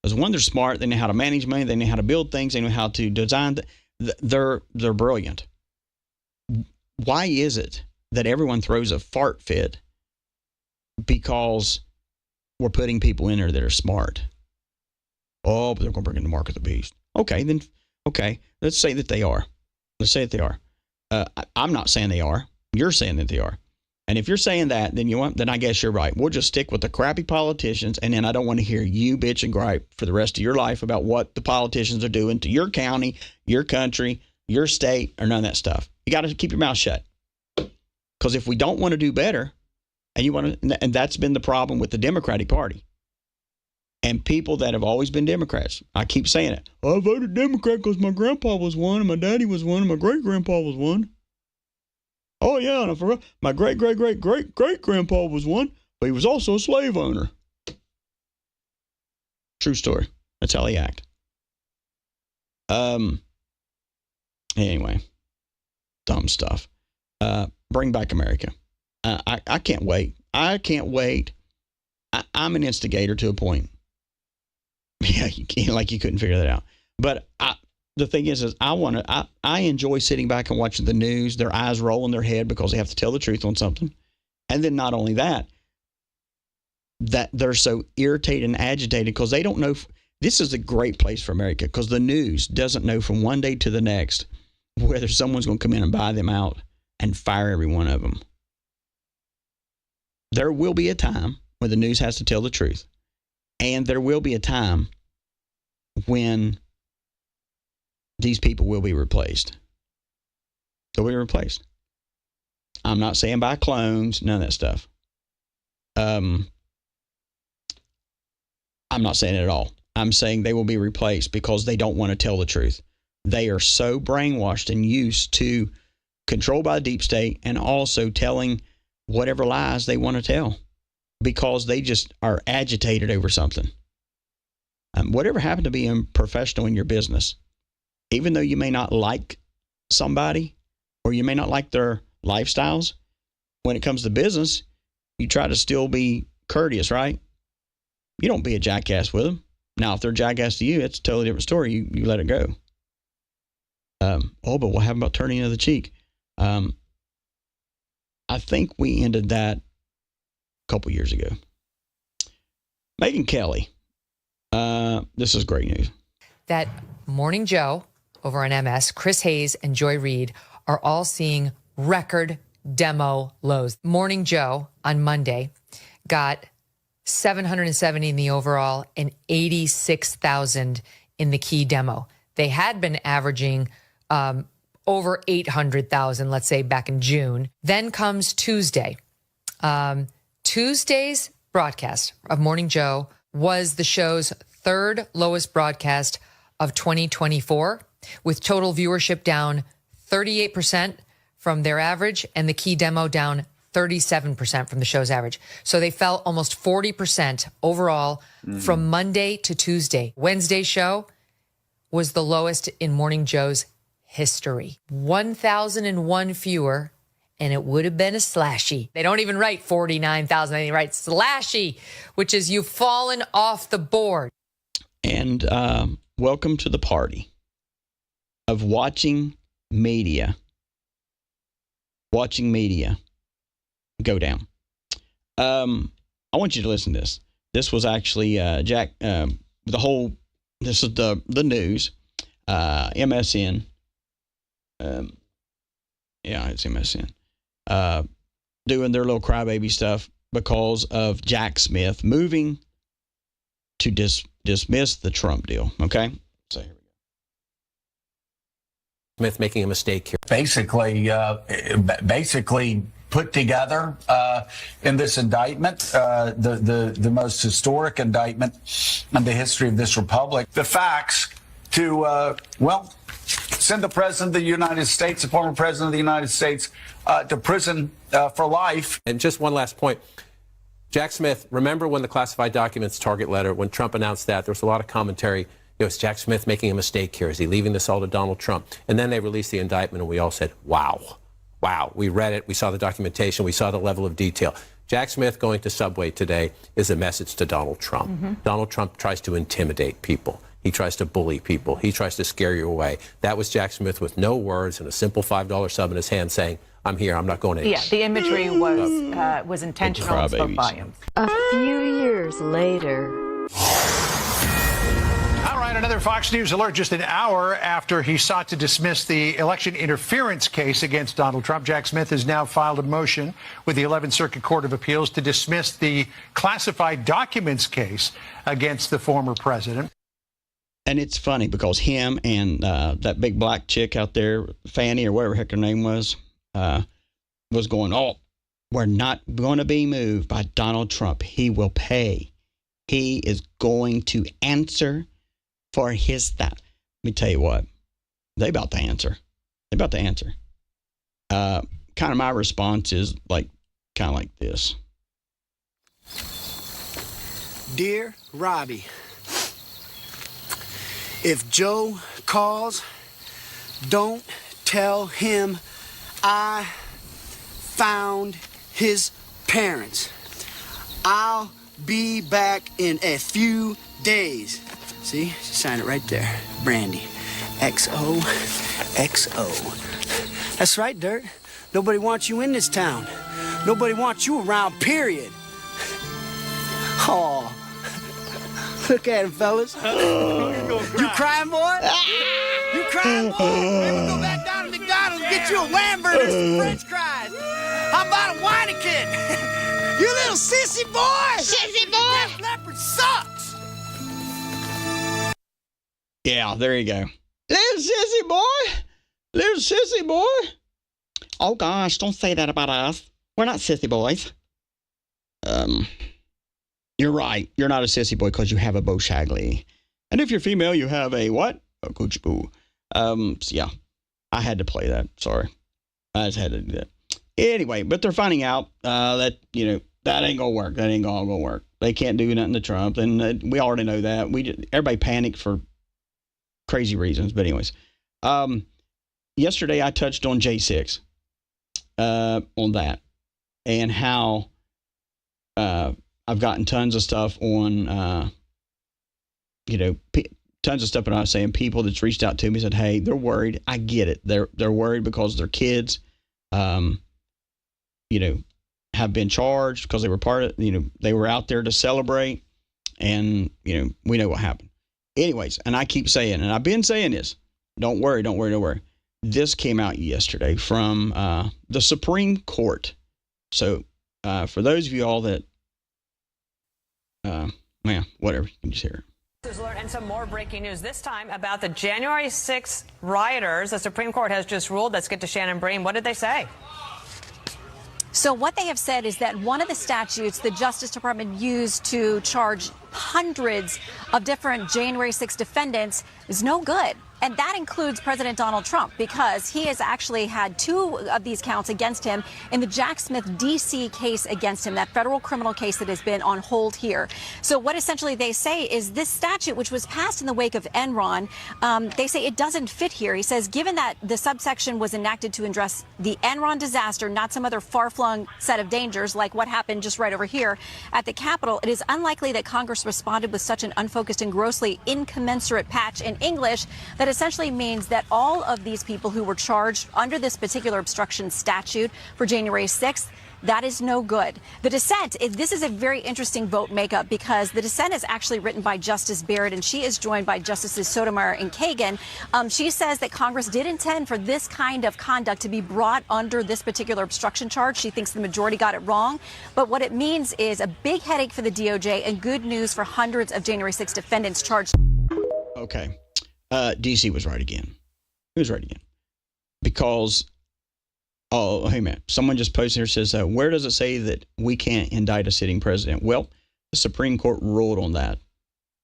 Because one, they're smart. They know how to manage money. They know how to build things. They know how to design. They're brilliant. Why is it that everyone throws a fart fit because we're putting people in there that are smart? Oh, but they're going to bring in the mark of the beast. Okay, let's say that they are. I'm not saying they are. You're saying that they are. And if you're saying that, then I guess you're right. We'll just stick with the crappy politicians, and then I don't want to hear you bitch and gripe for the rest of your life about what the politicians are doing to your county, your country, your state, or none of that stuff. You got to keep your mouth shut. Because if we don't want to do better, and that's been the problem with the Democratic Party. And people that have always been Democrats, I keep saying it. I voted Democrat because my grandpa was one, and my daddy was one, and my great-grandpa was one. Oh, yeah, and I forgot. My great-great-great-great-great-grandpa was one, but he was also a slave owner. True story. That's how they act. Anyway, dumb stuff. Bring back America. I can't wait. I'm an instigator to a point. Yeah, you couldn't figure that out. But the thing is I enjoy sitting back and watching the news, their eyes roll in their head because they have to tell the truth on something. And then not only that they're so irritated and agitated because they don't know. This is a great place for America because the news doesn't know from one day to the next whether someone's going to come in and buy them out and fire every one of them. There will be a time when the news has to tell the truth. And there will be a time when these people will be replaced. They'll be replaced. I'm not saying by clones, none of that stuff. I'm not saying it at all. I'm saying they will be replaced because they don't want to tell the truth. They are so brainwashed and used to controlled by the deep state and also telling whatever lies they want to tell because they just are agitated over something. Whatever happened to being professional in your business, even though you may not like somebody or you may not like their lifestyles, when it comes to business, you try to still be courteous, right? You don't be a jackass with them. Now, if they're a jackass to you, it's a totally different story. You let it go. But what happened about turning the other cheek? I think we ended that a couple years ago. Megyn Kelly. This is great news. That Morning Joe over on MS, Chris Hayes and Joy Reid are all seeing record demo lows. Morning Joe on Monday got 770 in the overall and 86,000 in the key demo. They had been averaging over 800,000, let's say back in June. Then comes Tuesday. Tuesday's broadcast of Morning Joe was the show's third lowest broadcast of 2024, with total viewership down 38% from their average and the key demo down 37% from the show's average. So they fell almost 40% overall from Monday to Tuesday. Wednesday's show was the lowest in Morning Joe's history. 1,001 fewer, and it would have been a slashy. They don't even write 49,000, they write slashy, which is you've fallen off the board. And welcome to the party of watching media go down. I want you to listen to this. This was actually this is the news, MSN. It's MSN. Doing their little crybaby stuff because of Jack Smith moving to dismiss the Trump deal. Okay? So here we go. Smith making a mistake here. Basically, put together in this indictment, the most historic indictment in the history of this republic. The facts to, send the President of the United States, the former President of the United States, to prison for life. And just one last point. Jack Smith, remember when the classified documents target letter, when Trump announced that, there was a lot of commentary. Is Jack Smith making a mistake here? Is he leaving this all to Donald Trump? And then they released the indictment, and we all said, wow. We read it. We saw the documentation. We saw the level of detail. Jack Smith going to Subway today is a message to Donald Trump. Mm-hmm. Donald Trump tries to intimidate people. He tries to bully people. He tries to scare you away. That was Jack Smith with no words and a simple $5 sub in his hand saying, I'm here. I'm not going anywhere. Yeah, the imagery was intentional and spoke volumes. A few years later. All right, another Fox News alert just an hour after he sought to dismiss the election interference case against Donald Trump. Jack Smith has now filed a motion with the 11th Circuit Court of Appeals to dismiss the classified documents case against the former president. And it's funny because him and that big black chick out there, Fanny or whatever heck her name was going, oh, we're not going to be moved by Donald Trump. He will pay. He is going to answer for his stuff. Let me tell you what, they about to answer. Kind of my response is kind of like this. Dear Robbie, if Joe calls, don't tell him I found his parents. I'll be back in a few days. See, she signed it right there. Brandy. XOXO. That's right, Dirt. Nobody wants you in this town. Nobody wants you around, period. Oh. Look at him, fellas. You crying, boy? You crying, boy? Maybe we'll go back down to McDonald's and get you a Whataburger and some French fries. How about a Weineken? You little sissy boy! Sissy boy! Def Leppard sucks! Yeah, there you go. Little sissy boy. Oh, gosh, don't say that about us. We're not sissy boys. You're right. You're not a sissy boy because you have a Bo Shagley. And if you're female, you have a what? A Coochie Boo. So yeah, I had to play that. Sorry. I just had to do that. Anyway, but they're finding out that, that ain't going to work. That ain't going to work. They can't do nothing to Trump. And we already know that. Everybody panicked for crazy reasons. But anyways, yesterday I touched on J6, on that, and how I've gotten tons of stuff on, tons of stuff. And I was saying people that's reached out to me said, hey, they're worried. I get it. They're worried because their kids, have been charged because they were part of, they were out there to celebrate, and, we know what happened. Anyways, and I keep saying, and I've been saying this, don't worry. This came out yesterday from the Supreme Court. So for those of you all that, whatever, you can just hear it. And some more breaking news, this time about the January 6th rioters. The Supreme Court has just ruled. Let's get to Shannon Bream. What did they say? So what they have said is that one of the statutes the Justice Department used to charge hundreds of different January 6 defendants is no good. And that includes President Donald Trump, because he has actually had 2 of these counts against him in the Jack Smith D.C. case against him, that federal criminal case that has been on hold here. So what essentially they say is this statute, which was passed in the wake of Enron, they say it doesn't fit here. He says, given that the subsection was enacted to address the Enron disaster, not some other far-flung set of dangers like what happened just right over here at the Capitol, it is unlikely that Congress responded with such an unfocused and grossly incommensurate patch in English that essentially means that all of these people who were charged under this particular obstruction statute for January 6th, that is no good. The dissent, this is a very interesting vote makeup, because the dissent is actually written by Justice Barrett, and she is joined by Justices Sotomayor and Kagan. She says that Congress did intend for this kind of conduct to be brought under this particular obstruction charge. She thinks the majority got it wrong. But what it means is a big headache for the DOJ and good news for hundreds of January 6 defendants charged. Okay. DC was right again. He was right again. Because Oh, hey, man. Someone just posted here, says, where does it say that we can't indict a sitting president? Well, the Supreme Court ruled on that.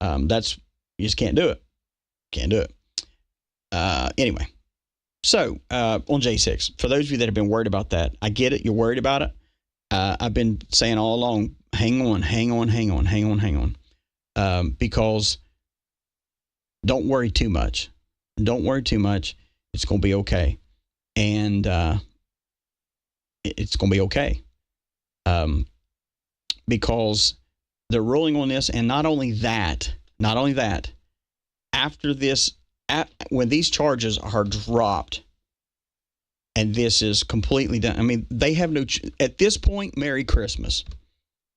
You just can't do it. Can't do it. Anyway, so on J6, for those of you that have been worried about that, I get it. You're worried about it. I've been saying all along, hang on. Because don't worry too much. Don't worry too much. It's going to be okay. And it's going to be okay. Because they're ruling on this. And not only that, after this, when these charges are dropped and this is completely done, I mean, they have no, at this point, Merry Christmas.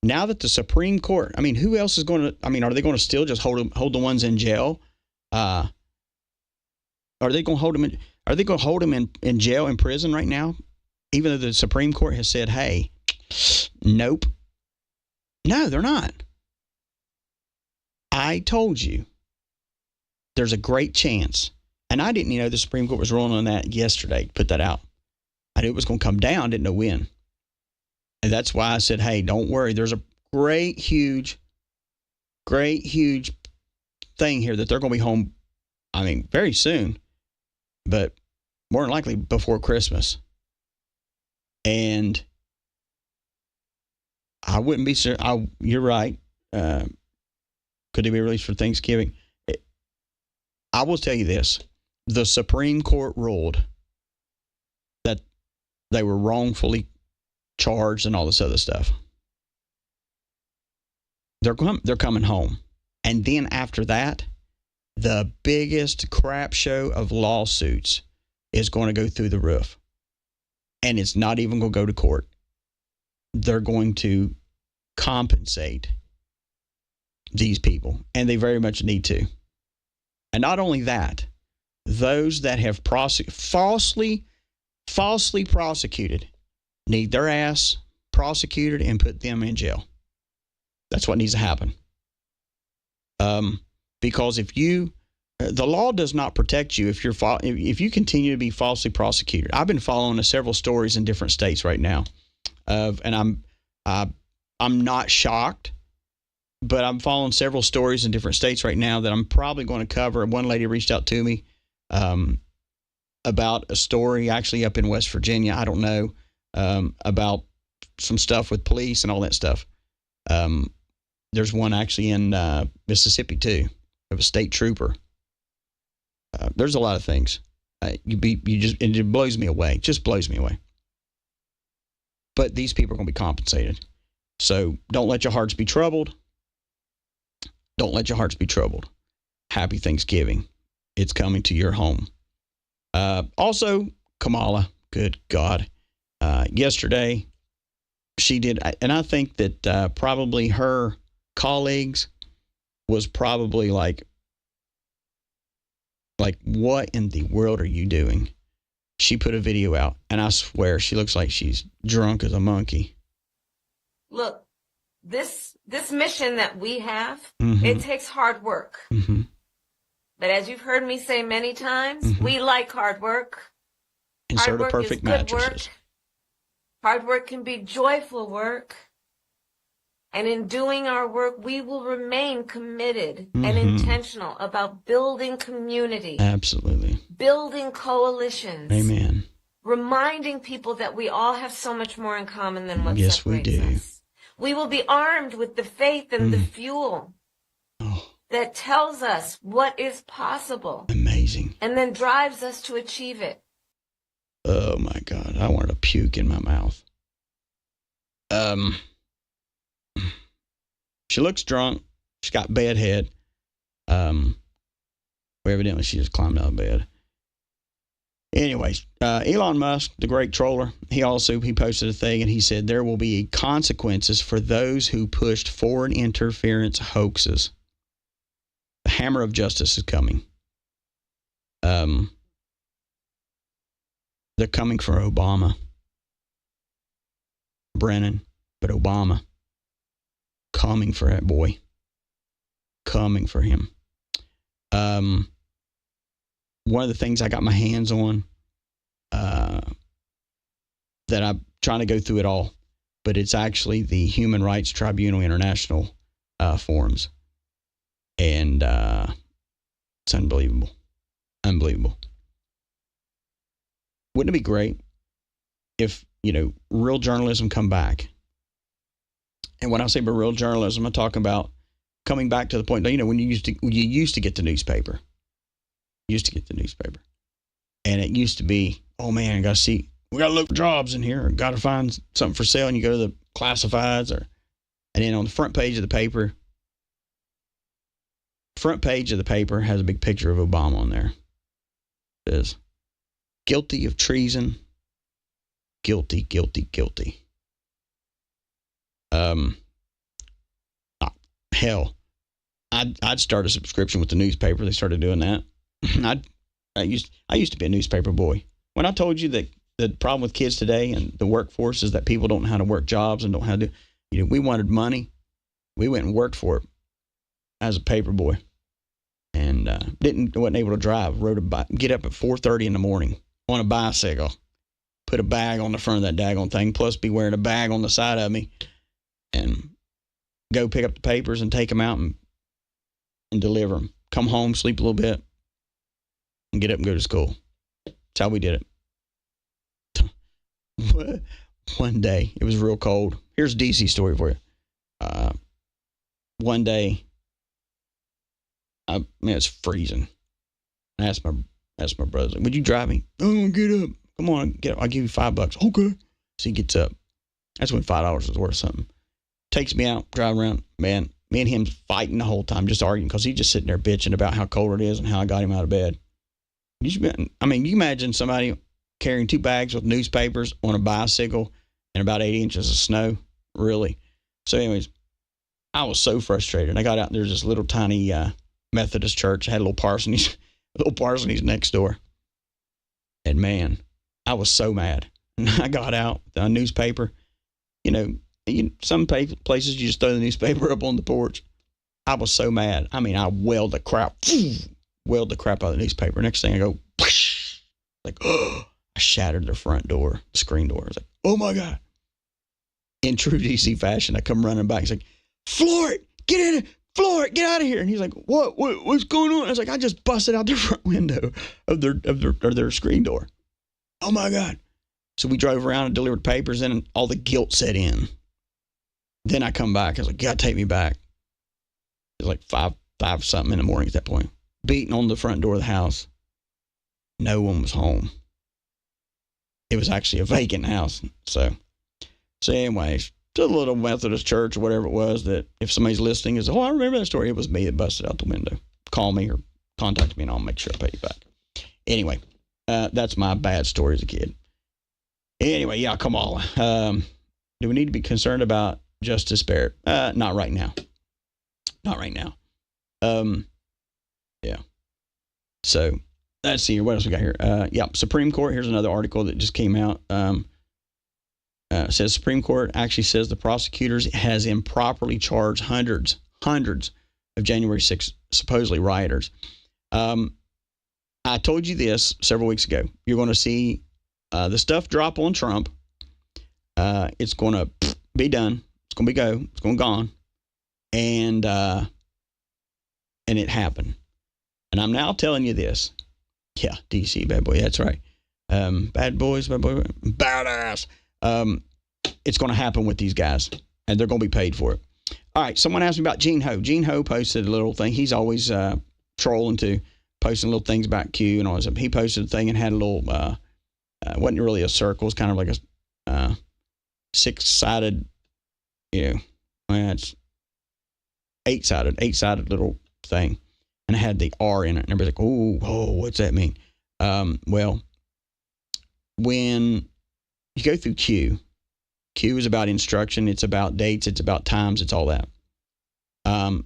Now that the Supreme Court, I mean, who else is going to, I mean, are they going to still just hold the ones in jail? Are they going to hold them in jail, in prison right now? Even though the Supreme Court has said, hey, nope. No, they're not. I told you. There's a great chance. And I didn't know the Supreme Court was ruling on that yesterday, put that out. I knew it was going to come down, didn't know when. And that's why I said, hey, don't worry. There's a great, huge thing here that they're going to be home, I mean, very soon, but more than likely before Christmas. And I wouldn't be sure. You're right. Could they be released for Thanksgiving? I will tell you this. The Supreme Court ruled that they were wrongfully charged and all this other stuff. They're coming home. And then after that, the biggest crap show of lawsuits is going to go through the roof. And it's not even going to go to court. They're going to compensate these people. And they very much need to. And not only that, those that have falsely prosecuted need their ass prosecuted and put them in jail. That's what needs to happen. Because the law does not protect you if you continue to be falsely prosecuted. I've been following several stories in different states right now, and I'm not shocked, but I'm following several stories in different states right now that I'm probably going to cover. One lady reached out to me about a story actually up in West Virginia. I don't know about some stuff with police and all that stuff. There's one actually in Mississippi too, of a state trooper. There's a lot of things. It blows me away. Just blows me away. But these people are going to be compensated. So don't let your hearts be troubled. Don't let your hearts be troubled. Happy Thanksgiving. It's coming to your home. Also, Kamala, good God. Yesterday, she did, and I think that probably her colleagues was probably like, what in the world are you doing? She put a video out, and I swear she looks like she's drunk as a monkey. Look, this mission that we have, Mm-hmm. it takes hard work. Mm-hmm. But as you've heard me say many times, Mm-hmm. we like hard work. Insert hard a work perfect is good mattresses. work. Hard work can be joyful work. And in doing our work, we will remain committed and Mm-hmm. intentional about building community, Absolutely. building coalitions, Amen. reminding people that we all have so much more in common than what Yes, we separates do. us. We will be armed with the faith and the fuel that tells us what is possible. Amazing. And then drives us to achieve it. Oh my God, I wanted to puke in my mouth. She looks drunk. She's got bad head. Evidently she just climbed out of bed. Anyways, Elon Musk, the great troller, he posted a thing and he said there will be consequences for those who pushed foreign interference hoaxes. The hammer of justice is coming. They're coming for Obama. Brennan, but Obama. Coming for that boy. Coming for him. One of the things I got my hands on, that I'm trying to go through it all, but it's actually the Human Rights Tribunal International forums. And it's unbelievable. Unbelievable. Wouldn't it be great if, real journalism come back? And when I say about real journalism, I'm talking about coming back to the point, when you used to get the newspaper. You used to get the newspaper. And it used to be, oh man, we got to look for jobs in here, or got to find something for sale, and you go to the classifieds, and then on the front page of the paper has a big picture of Obama on there. It says, guilty of treason, guilty, guilty, guilty. Hell, I'd start a subscription with the newspaper. They started doing that. I used to be a newspaper boy. When I told you that the problem with kids today and the workforce is that people don't know how to work jobs and don't know how to do, we wanted money. We went and worked for it as a paper boy, and wasn't able to drive. Get up at 4:30 in the morning on a bicycle, put a bag on the front of that daggone thing, plus be wearing a bag on the side of me, and go pick up the papers and take them out and deliver them. Come home, sleep a little bit, and get up and go to school. That's how we did it. One day, it was real cold. Here's a DC story for you. One day, it's freezing. I asked my brother, would you drive me? Oh, get up. Come on, get up. I'll give you $5. Okay. So he gets up. That's when $5 was worth something. Takes me out, drive around. Man, me and him fighting the whole time, just arguing, because he's just sitting there bitching about how cold it is and how I got him out of bed. You imagine somebody carrying 2 bags with newspapers on a bicycle and about 8 inches of snow? Really? So anyways, I was so frustrated. I got out, and there's this little tiny Methodist church. I had a little parsonage next door. And man, I was so mad. And I got out the newspaper. Some places you just throw the newspaper up on the porch. I was so mad. I wailed the crap out of the newspaper. Next thing I go, whoosh, like, oh, I shattered the front door, the screen door. I was like, oh my God. In true DC fashion, I come running back. He's like, floor it, get in it, floor it, get out of here. And he's like, what's going on? I was like, I just busted out the front window of their screen door. Oh my God. So we drove around and delivered papers, and all the guilt set in. Then I come back. I was like, God, take me back. It was like five something in the morning at that point. Beating on the front door of the house. No one was home. It was actually a vacant house. So anyways, to a little Methodist church or whatever it was, that if somebody's listening is, oh, I remember that story. It was me that busted out the window. Call me or contact me and I'll make sure I pay you back. Anyway, that's my bad story as a kid. Anyway, yeah, Kamala. Do we need to be concerned about Justice Barrett? Not right now. Not right now. Yeah. So let's see here. What else we got here? Supreme Court. Here's another article that just came out. Says Supreme Court actually says the prosecutors has improperly charged hundreds of January 6th supposedly rioters. I told you this several weeks ago. You're going to see the stuff drop on Trump. It's going to be done. It's going to go. It's going to gone. And it happened. And I'm now telling you this. Yeah, DC, bad boy. That's right. Bad boys, badass. It's going to happen with these guys, and they're going to be paid for it. All right, someone asked me about Gene Ho. Gene Ho posted a little thing. He's always trolling too, posting little things about Q and all this. He posted a thing and had a little, wasn't really a circle. It's kind of like a six-sided, it's eight-sided little thing. And it had the R in it. And everybody's like, oh, what's that mean? Well, when you go through Q is about instruction. It's about dates. It's about times. It's all that.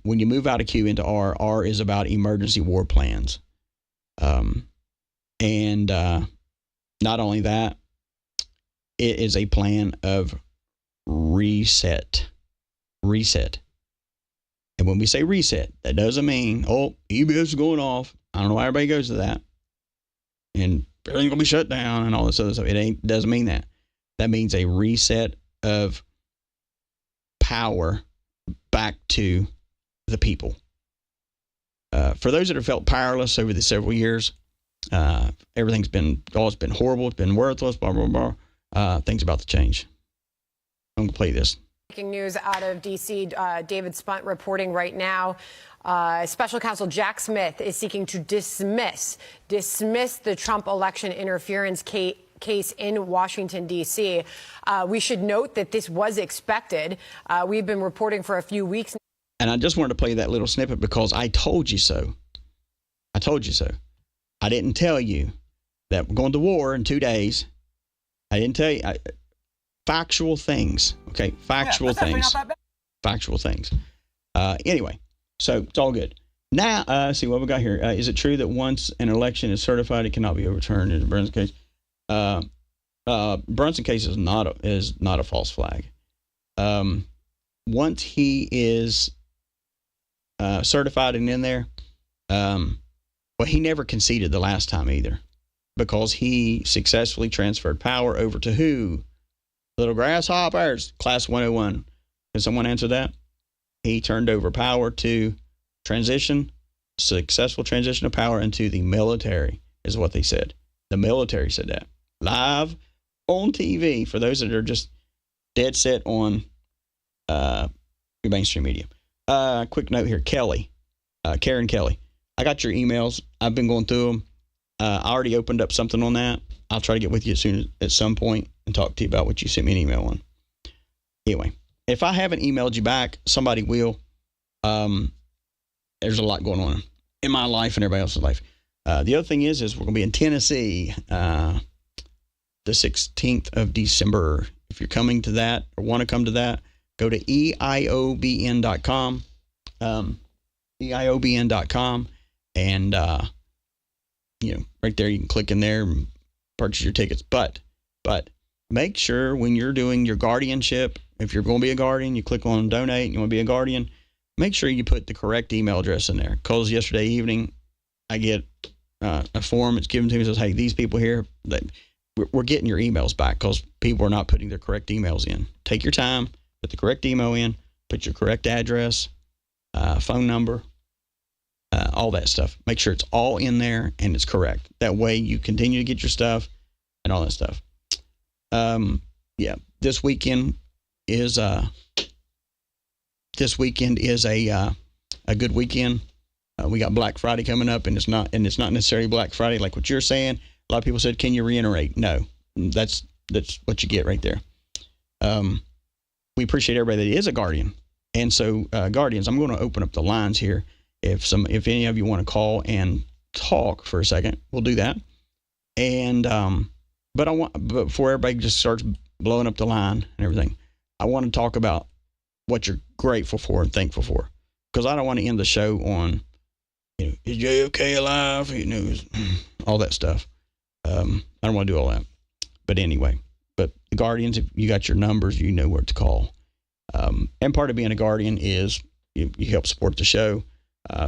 When you move out of Q into R is about emergency war plans. And not only that, it is a plan of reset. And when we say reset, that doesn't mean, EBS is going off. I don't know why everybody goes to that. And everything's going to be shut down and all this other stuff. It doesn't mean that. That means a reset of power back to the people. For those that have felt powerless over the several years, everything's been horrible, it's been worthless, blah, blah, blah. Things about to change. I'm going to play this. Breaking news out of D.C., David Spunt reporting right now. Special Counsel Jack Smith is seeking to dismiss the Trump election interference case in Washington, D.C. We should note that this was expected. We've been reporting for a few weeks. And I just wanted to play that little snippet because I told you so. I told you so. I didn't tell you that we're going to war in 2 days. I didn't tell you. Factual things. Okay, factual things. Factual things. Anyway, so it's all good. Now, let's see what we got here. Is it true that once an election is certified, it cannot be overturned in the Brunson case? Brunson case is not a false flag. Once he is certified and in there, well, he never conceded the last time either, because he successfully transferred power over to who? Little grasshoppers, class 101. Can someone answer that? He turned over power to successful transition of power into the military, is what they said. The military said that. Live on TV, for those that are just dead set on your mainstream media. Quick note here, Karen Kelly. I got your emails. I've been going through them. I already opened up something on that. I'll try to get with you at some point and talk to you about what you sent me an email on. Anyway, if I haven't emailed you back, somebody will. There's a lot going on in my life and everybody else's life. The other thing is we're going to be in Tennessee the 16th of December. If you're coming to that or want to come to that, go to eiobn.com. eiobn.com. And, right there, you can click in there and purchase your tickets. But make sure when you're doing your guardianship, if you're going to be a guardian, you click on donate and you want to be a guardian, make sure you put the correct email address in there. Because yesterday evening, I get a form. It's given to me. It says, hey, these people here, we're getting your emails back because people are not putting their correct emails in. Take your time, put the correct email in, put your correct address, phone number, all that stuff. Make sure it's all in there and it's correct. That way you continue to get your stuff and all that stuff. This weekend is a good weekend. We got Black Friday coming up, and it's not necessarily Black Friday like what you're saying. A lot of people said, "Can you reiterate?" No, that's what you get right there. We appreciate everybody that is a guardian, and so guardians, I'm going to open up the lines here. If any of you want to call and talk for a second, we'll do that. And but before everybody just starts blowing up the line and everything, I want to talk about what you're grateful for and thankful for, because I don't want to end the show on, is JFK alive? All that stuff. I don't want to do all that. But anyway, the guardians, if you got your numbers, you know where to call. And part of being a guardian is you help support the show,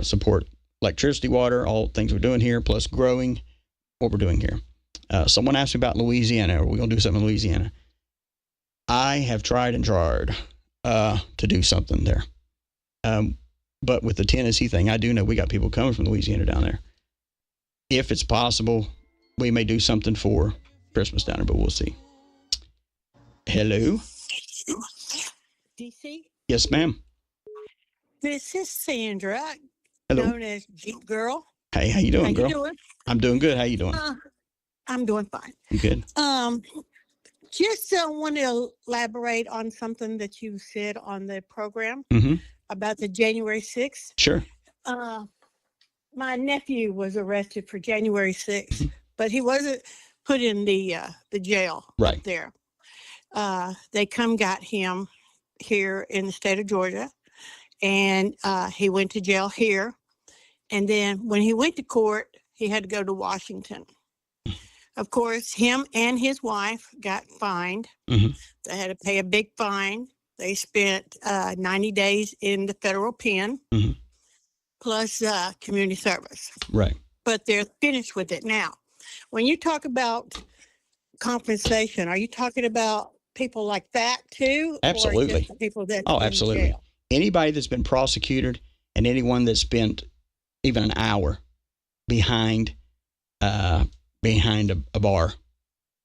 support electricity, water, all things we're doing here, plus growing what we're doing here. Someone asked me about Louisiana. Are we going to do something in Louisiana? I have tried to do something there. But with the Tennessee thing, I do know we got people coming from Louisiana down there. If it's possible, we may do something for Christmas down there, but we'll see. Hello? DC? Yes, ma'am. This is Sandra, Hello. known as Jeep Girl. Hey, how you doing, girl? How you doing? I'm doing good. How you doing? I'm doing fine. You good? Just want to elaborate on something that you said on the program about the January 6th. Sure. My nephew was arrested for January 6th, but he wasn't put in the jail right there. They got him here in the state of Georgia, and he went to jail here. And then when he went to court, he had to go to Washington. Of course, him and his wife got fined. They had to pay a big fine. They spent 90 days in the federal pen, plus community service. Right. But they're finished with it now. When you talk about compensation, are you talking about people like that too? Or Absolutely. just the people that Oh, in absolutely. jail? Anybody that's been prosecuted and anyone that's spent even an hour behind a bar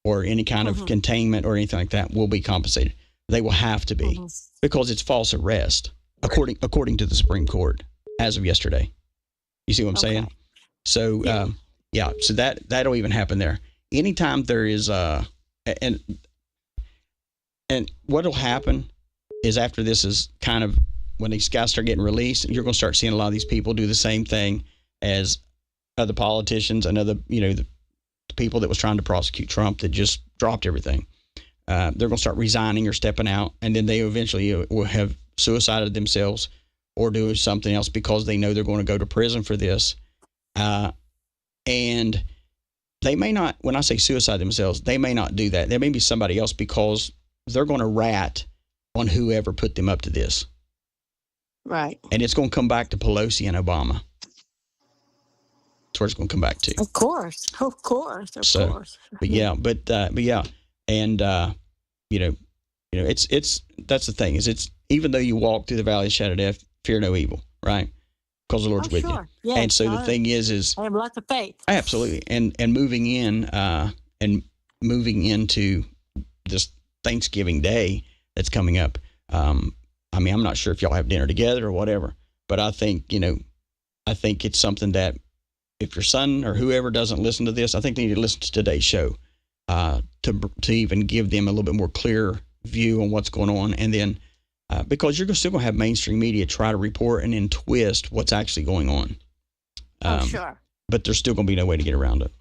or any kind of containment or anything like that will be compensated. They will have to be because it's false arrest, according to the Supreme Court as of yesterday. You see what I'm saying? So so that'll even happen there. Anytime there is and what'll happen is after this is kind of when these guys start getting released, you're going to start seeing a lot of these people do the same thing as other politicians and other, the people that was trying to prosecute Trump that just dropped everything. They're going to start resigning or stepping out, and then they eventually will have suicided themselves or do something else because they know they're going to go to prison for this. And they may not, when I say suicide themselves, they may not do that. There may be somebody else because they're going to rat on whoever put them up to this. Right. And it's going to come back to Pelosi and Obama. That's where it's going to come back to. Of course. Of course. But yeah. And, it's that's the thing is it's, even though you walk through the valley of the shadow of death, fear no evil, right? Because the Lord's with you. Yes, and so the thing is I have lots of faith. Absolutely. And moving into this Thanksgiving Day that's coming up. I'm not sure if y'all have dinner together or whatever, but I think it's something that if your son or whoever doesn't listen to this, I think they need to listen to today's show to even give them a little bit more clear view on what's going on. And then because you're still going to have mainstream media try to report and then twist what's actually going on. Sure. But there's still going to be no way to get around it.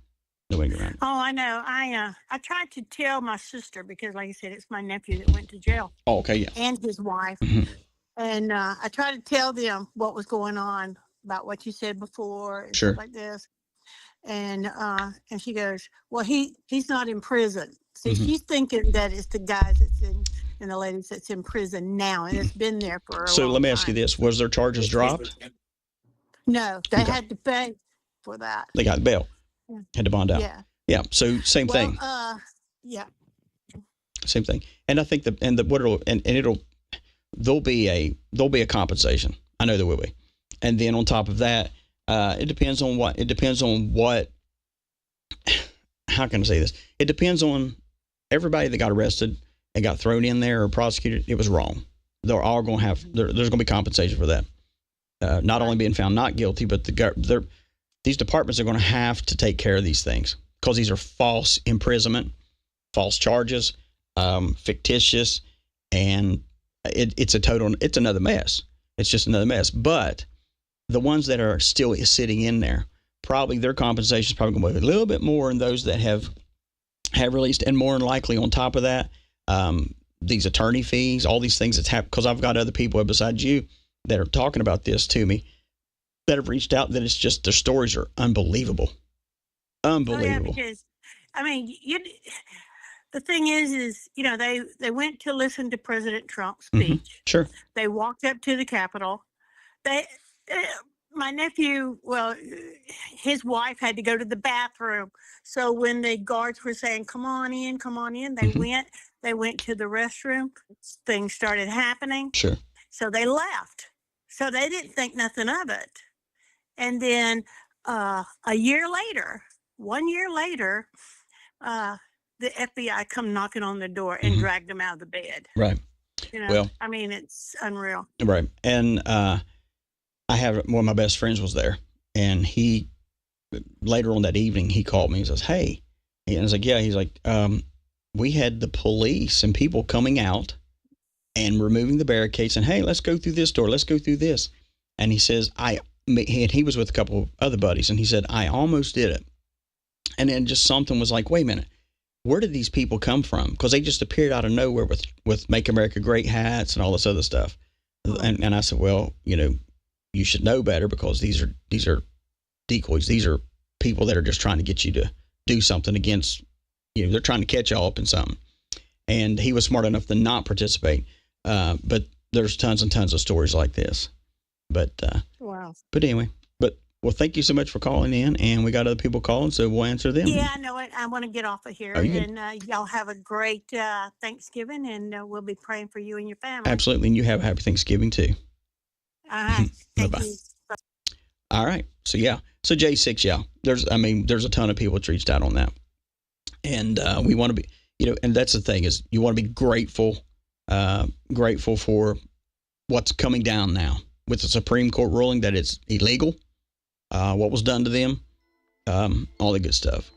No way to get around it. Oh, I know. I tried to tell my sister because, like I said, it's my nephew that went to jail. Oh, okay, yeah. And his wife. And I tried to tell them what was going on about what you said before and stuff like this. And she goes, well, he's not in prison. See, she's thinking that it's the guys that's and the ladies that's in prison now, and it's been there for a So long let me time. ask you this. Was their charges dropped? No, they had to pay for that. They got bail. Yeah. Had to bond out. Yeah. Yeah. So same thing. Yeah. Same thing. And I think there'll be a compensation. I know there will be. And then on top of that, it depends on what, how can I say this? It depends on everybody that got arrested and got thrown in there or prosecuted. It was wrong. They're all going to have, there's going to be compensation for that. Not only being found not guilty, but these departments are going to have to take care of these things because these are false imprisonment, false charges, fictitious, and it's another mess. It's just another mess. But the ones that are still sitting in there, probably their compensation is probably going to be a little bit more than those that have released, and more than likely on top of that, these attorney fees, all these things that's happened. Because I've got other people besides you that are talking about this to me that have reached out. That it's just their stories are unbelievable, unbelievable. Oh, yeah, because the thing is they went to listen to President Trump's speech. Sure. They walked up to the Capitol. My nephew, his wife had to go to the bathroom. So when the guards were saying, come on in, they went to the restroom. Things started happening. Sure. So they left. So they didn't think nothing of it. And then 1 year later, the FBI come knocking on the door and dragged them out of the bed. Right. It's unreal. Right. And I have one of my best friends was there, and he later on that evening he called me and says, "Hey," and I was like, "Yeah." He's like, "We had the police and people coming out and removing the barricades, and hey, let's go through this door, let's go through this." And he says, he was with a couple of other buddies, and he said, "I almost did it," and then just something was like, "Wait a minute, where did these people come from?" Because they just appeared out of nowhere with "Make America Great" hats and all this other stuff, and I said, "Well, you should know better because these are decoys. These are people that are just trying to get you to do something against, they're trying to catch y'all up in something." And he was smart enough to not participate. But there's tons and tons of stories like this. But wow. But anyway, but Well, thank you so much for calling in, and we got other people calling, so we'll answer them. Yeah, I know it. I want to get off of here, and y'all have a great Thanksgiving, and we'll be praying for you and your family. Absolutely, and you have a happy Thanksgiving too. Thank you. All right, so so J6, there's a ton of people that reached out on that, and we want to be, and that's the thing is you want to be grateful for what's coming down now with the Supreme Court ruling that it's illegal. What was done to them, all the good stuff.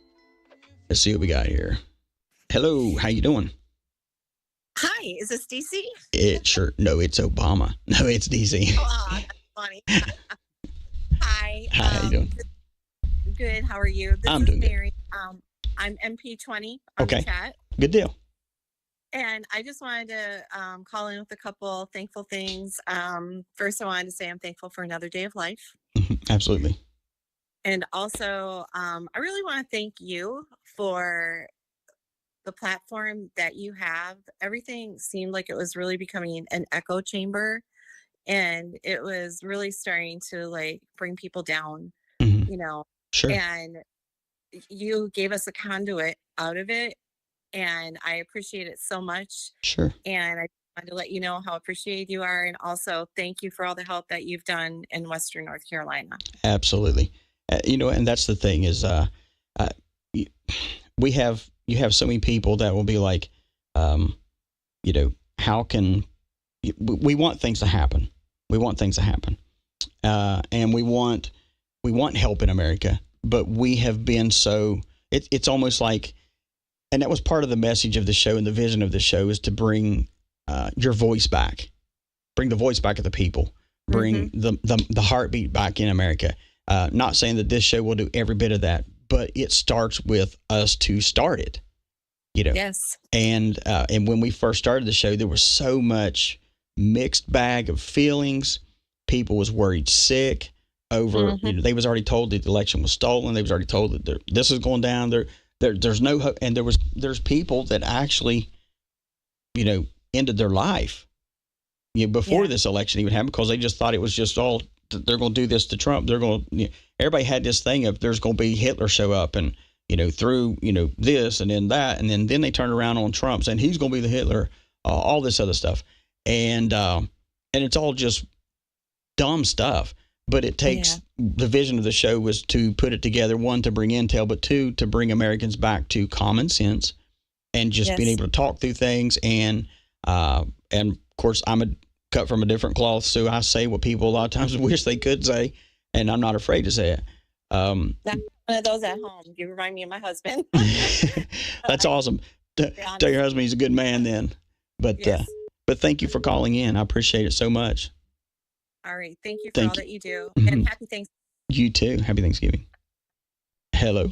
Let's see what we got here. Hello, how you doing? Hi, is this DC? No, it's Obama. No, it's DC. Oh, that's funny. Hi. Hi, how you doing? Good. How are you? This I'm is doing good. Mary. I'm MP20 on the chat. Good deal. And I just wanted to call in with a couple thankful things. First, I wanted to say I'm thankful for another day of life. Absolutely. And also, I really want to thank you for the platform that you have. Everything seemed like it was really becoming an echo chamber, and it was really starting to like bring people down, Sure. And you gave us a conduit out of it, and I appreciate it so much. Sure. And I wanted to let you know how appreciated you are, and also thank you for all the help that you've done in Western North Carolina. Absolutely. And that's the thing is, you have so many people that will be like, how can we want things to happen? We want things to happen, and we want help in America, but we have been so. It's almost like, and that was part of the message of the show and the vision of the show is to bring your voice back, bring the voice back of the people, bring the heartbeat back in America. Not saying that this show will do every bit of that, but it starts with us to start it, Yes. And when we first started the show, there was so much mixed bag of feelings. People was worried sick over, they was already told that the election was stolen. They was already told that this is going down. There's no hope. And there's people that actually, ended their life, before this election even happened, because they just thought it was just all, they're going to do this to Trump. They're going to, everybody had this thing of there's going to be Hitler show up and, through, this and then that. And then they turned around on Trump saying he's going to be the Hitler, all this other stuff. And it's all just dumb stuff. But it takes the vision of the show was to put it together, one, to bring intel, but two, to bring Americans back to common sense and just being able to talk through things. And of course, I'm cut from a different cloth, so I say what people a lot of times wish they could say, and I'm not afraid to say it. That's one of those at home. You remind me of my husband. That's awesome. Tell your husband he's a good man then. But thank you for calling in. I appreciate it so much. All right. Thank you for all that you do. Mm-hmm. And happy Thanksgiving. You too. Happy Thanksgiving. Hello.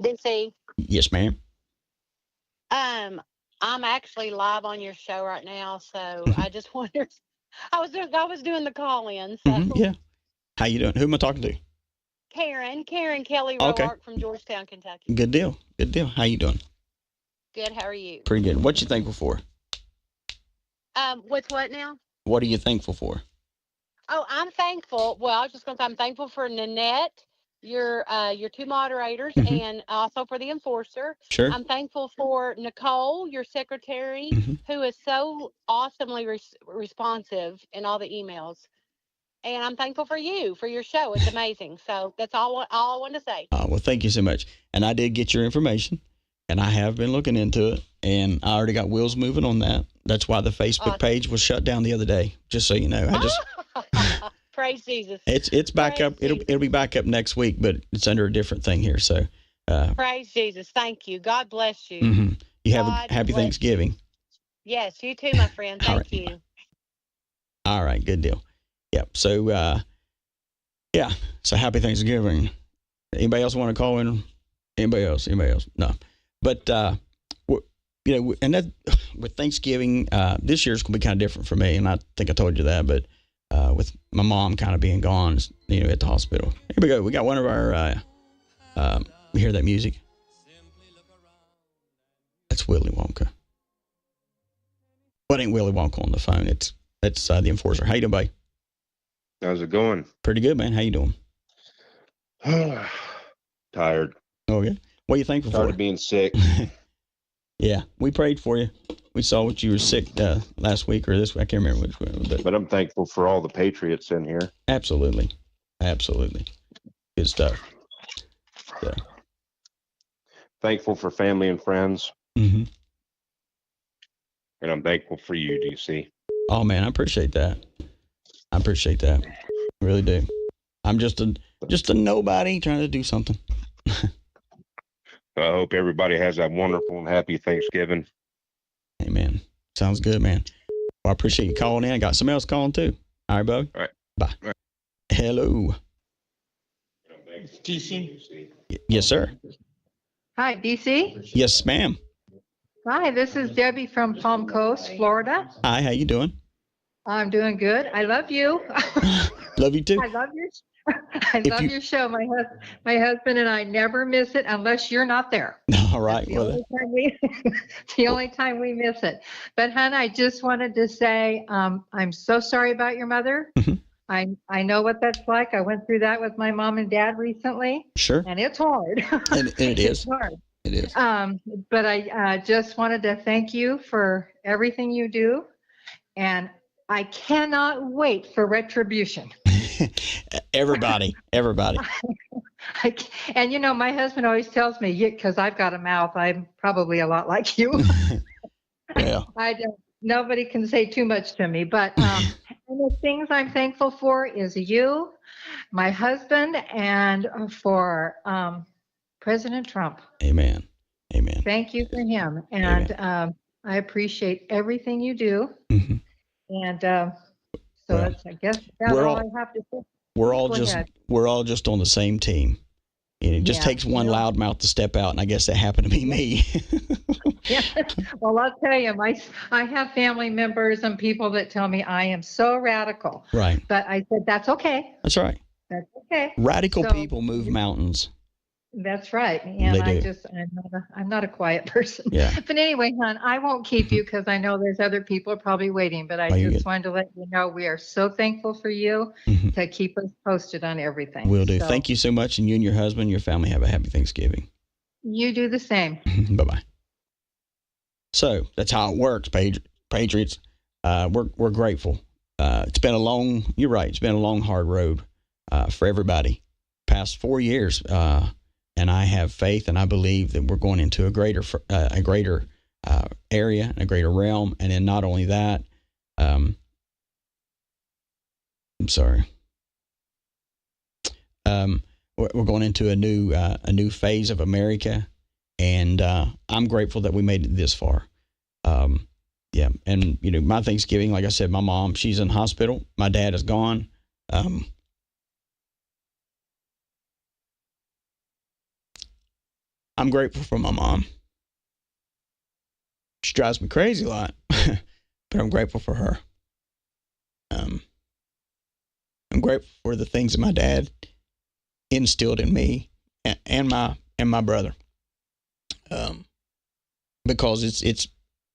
DC. Yes, ma'am. I'm actually live on your show right now, so I just wondered. I was doing the call in. So. Yeah. How you doing? Who am I talking to? Karen Kelly Roark from Georgetown, Kentucky. Good deal. How you doing? Good. How are you? Pretty good. What you thankful for? What's what now? What are you thankful for? Oh, I'm thankful. Well, I was just going to say I'm thankful for Nanette, your two moderators, and also for the enforcer. Sure. I'm thankful for Nicole, your secretary, who is so awesomely responsive in all the emails. And I'm thankful for you, for your show. It's amazing. So that's all I wanted to say. Well, thank you so much. And I did get your information, and I have been looking into it, and I already got wheels moving on that. That's why the Facebook page was shut down the other day, just so you know. Praise Jesus. It's back up. It'll be back up next week, but it's under a different thing here. So praise Jesus. Thank you. God bless you. You have a happy Thanksgiving. Yes, you too, my friend. Thank you. All right, good deal. Yep. So so happy Thanksgiving. Anybody else want to call in? Anybody else? No. But and that with Thanksgiving, this year's gonna be kind of different for me, and I think I told you that. But with my mom kind of being gone, at the hospital. Here we go. We got one of our. We hear that music. That's Willy Wonka. What ain't Willy Wonka on the phone? It's the enforcer. How you doing, buddy? How's it going? Pretty good, man. How you doing? Tired. Okay. What are you thankful Tired for? of being sick. Yeah, we prayed for you. We saw what you were sick last week or this week. I can't remember which one. But I'm thankful for all the patriots in here. Absolutely. Absolutely. Good stuff. So. Thankful for family and friends. Mm-hmm. And I'm thankful for you, DC. Oh, man, I appreciate that. I appreciate that. I really do. I'm just a nobody trying to do something. I hope everybody has a wonderful and happy Thanksgiving. Amen. Sounds good, man. Well, I appreciate you calling in. I got somebody else calling too. All right, Bo. All right. Bye. All right. Hello. DC? Yes, sir. Hi, DC. Yes, ma'am. Hi, this is Debbie from Palm Coast, Florida. Hi, how you doing? I'm doing good. I love you. Love you too. I love your your show. My husband and I never miss it unless you're not there. All right. The only time we miss it. But hon, I just wanted to say I'm so sorry about your mother. I know what that's like. I went through that with my mom and dad recently. Sure. And it's hard. And it is. It's hard. It is. But I just wanted to thank you for everything you do. And I cannot wait for retribution. Everybody. And my husband always tells me, because I've got a mouth, I'm probably a lot like you. Yeah. Nobody can say too much to me, but and the things I'm thankful for is you, my husband, and for President Trump. Amen. Thank you for him, and I appreciate everything you do. Mm-hmm. And that's, I guess that's all I have to say. We're all just on the same team. And it just takes one loudmouth to step out, and I guess that happened to be me. Yeah. Well, I'll tell you, I have family members and people that tell me I am so radical. Right. But I said, that's okay. That's right. That's okay. Radical people move mountains. That's right. And They do. I'm not a quiet person. Yeah. But anyway, hon, I won't keep you because I know there's other people probably waiting, but I just wanted to let you know we are so thankful for you to keep us posted on everything. Will do. So, Thank you so much. And you and your husband, your family have a happy Thanksgiving. You do the same. Bye-bye. So that's how it works, Patriots. We're grateful. It's been you're right. It's been a long, hard road for everybody. Past 4 years. And I have faith and I believe that we're going into a greater area, and a greater realm. And then not only that, I'm sorry. We're going into a new phase of America, and I'm grateful that we made it this far. Yeah, and my Thanksgiving, like I said, my mom, she's in hospital. My dad is gone. I'm grateful for my mom. She drives me crazy a lot, but I'm grateful for her. I'm grateful for the things that my dad instilled in me and my brother. Because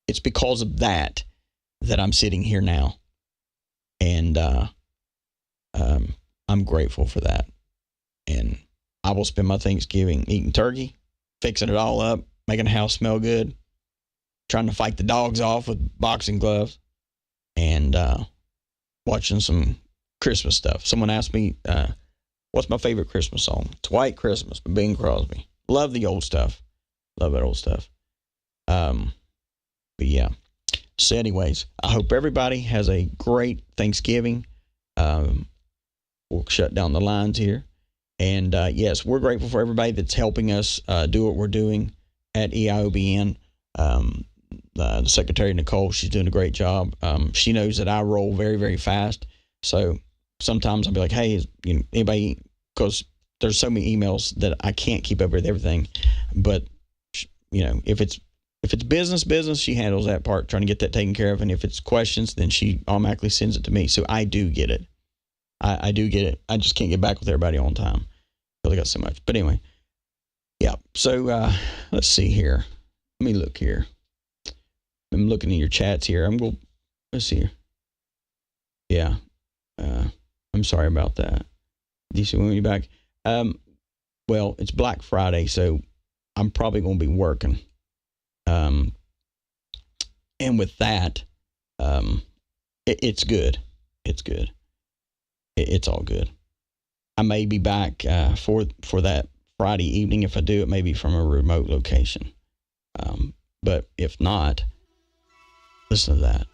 it's because of that I'm sitting here now, and I'm grateful for that. And I will spend my Thanksgiving eating turkey, fixing it all up, making the house smell good, trying to fight the dogs off with boxing gloves, and watching some Christmas stuff. Someone asked me, what's my favorite Christmas song? It's White Christmas by Bing Crosby. Love the old stuff. Love that old stuff. But yeah. So anyways, I hope everybody has a great Thanksgiving. We'll shut down the lines here. And yes, we're grateful for everybody that's helping us do what we're doing at EIOBN. The Secretary Nicole, she's doing a great job. She knows that I roll very, very fast. So sometimes I'll be like, hey, anybody, because there's so many emails that I can't keep up with everything. But if it's business, she handles that part, trying to get that taken care of. And if it's questions, then she automatically sends it to me. So I do get it. I do get it. I just can't get back with everybody on time because I got so much. But anyway, yeah. So let's see here. Let me look here. I'm looking at your chats here. Let's see here. Yeah. I'm sorry about that. DC, when we back. well, it's Black Friday, so I'm probably going to be working. And with that, it's good. It's good. It's all good. I may be back for that Friday evening. If I do it, maybe from a remote location. But if not, listen to that.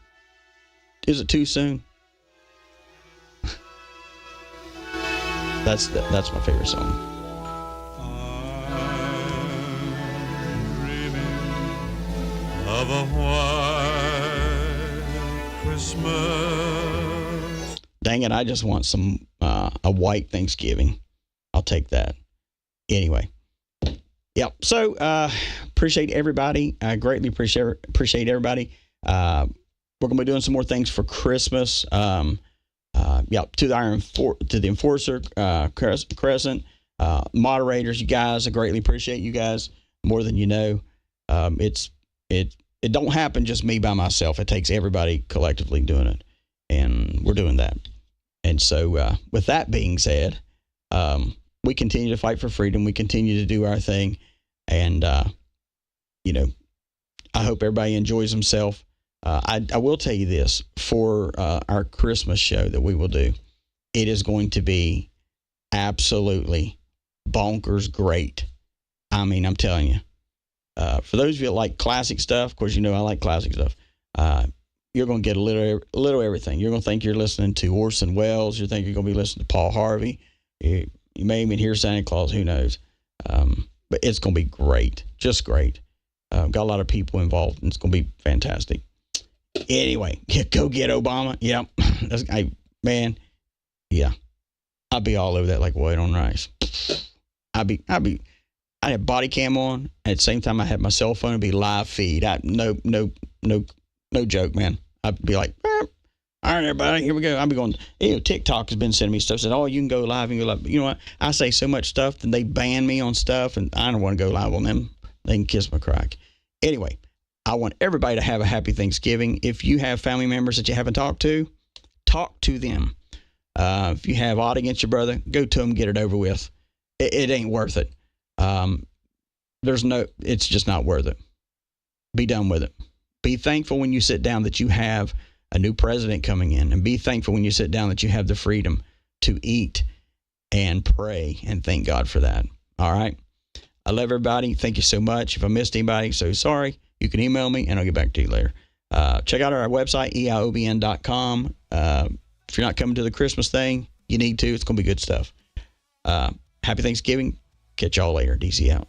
Is it too soon? That's my favorite song. Of a white Christmas. Dang it, I just want some a white Thanksgiving. I'll take that. Anyway. Yep. So appreciate everybody. I greatly appreciate everybody. We're gonna be doing some more things for Christmas. Yep, to the Enforcer Crescent, moderators, you guys. I greatly appreciate you guys more than you know. It don't happen just me by myself. It takes everybody collectively doing it, and we're doing that. And so, with that being said, we continue to fight for freedom. We continue to do our thing, and you know, I hope everybody enjoys themselves. I will tell you this, for our Christmas show that we will do, it is going to be absolutely bonkers great. I mean, I'm telling you. For those of you that like classic stuff, of course, you know I like classic stuff. You're going to get a little everything. You're going to think you're listening to Orson Welles. You think you're going to be listening to Paul Harvey. You may even hear Santa Claus. Who knows? But it's going to be great. Just great. Got a lot of people involved, and it's going to be fantastic. Anyway, go get Obama. Yep. Yeah. I'll be all over that like white on rice. I had body cam on. At the same time, I had my cell phone. It'd be live feed. No joke, man. I'd be like, all right, everybody, here we go. I'd be going, TikTok has been sending me stuff. Said, you can go live. You know what? I say so much stuff, then they ban me on stuff, and I don't want to go live on them. They can kiss my crack. Anyway, I want everybody to have a happy Thanksgiving. If you have family members that you haven't talked to, talk to them. If you have odd against your brother, go to them, get it over with. It ain't worth it. It's just not worth it. Be done with it. Be thankful when you sit down that you have a new president coming in, and be thankful when you sit down that you have the freedom to eat and pray and thank God for that. All right. I love everybody. Thank you so much. If I missed anybody, so sorry. You can email me and I'll get back to you later. Check out our website, eiobn.com. If you're not coming to the Christmas thing, you need to. It's going to be good stuff. Happy Thanksgiving. Catch y'all later. DC out.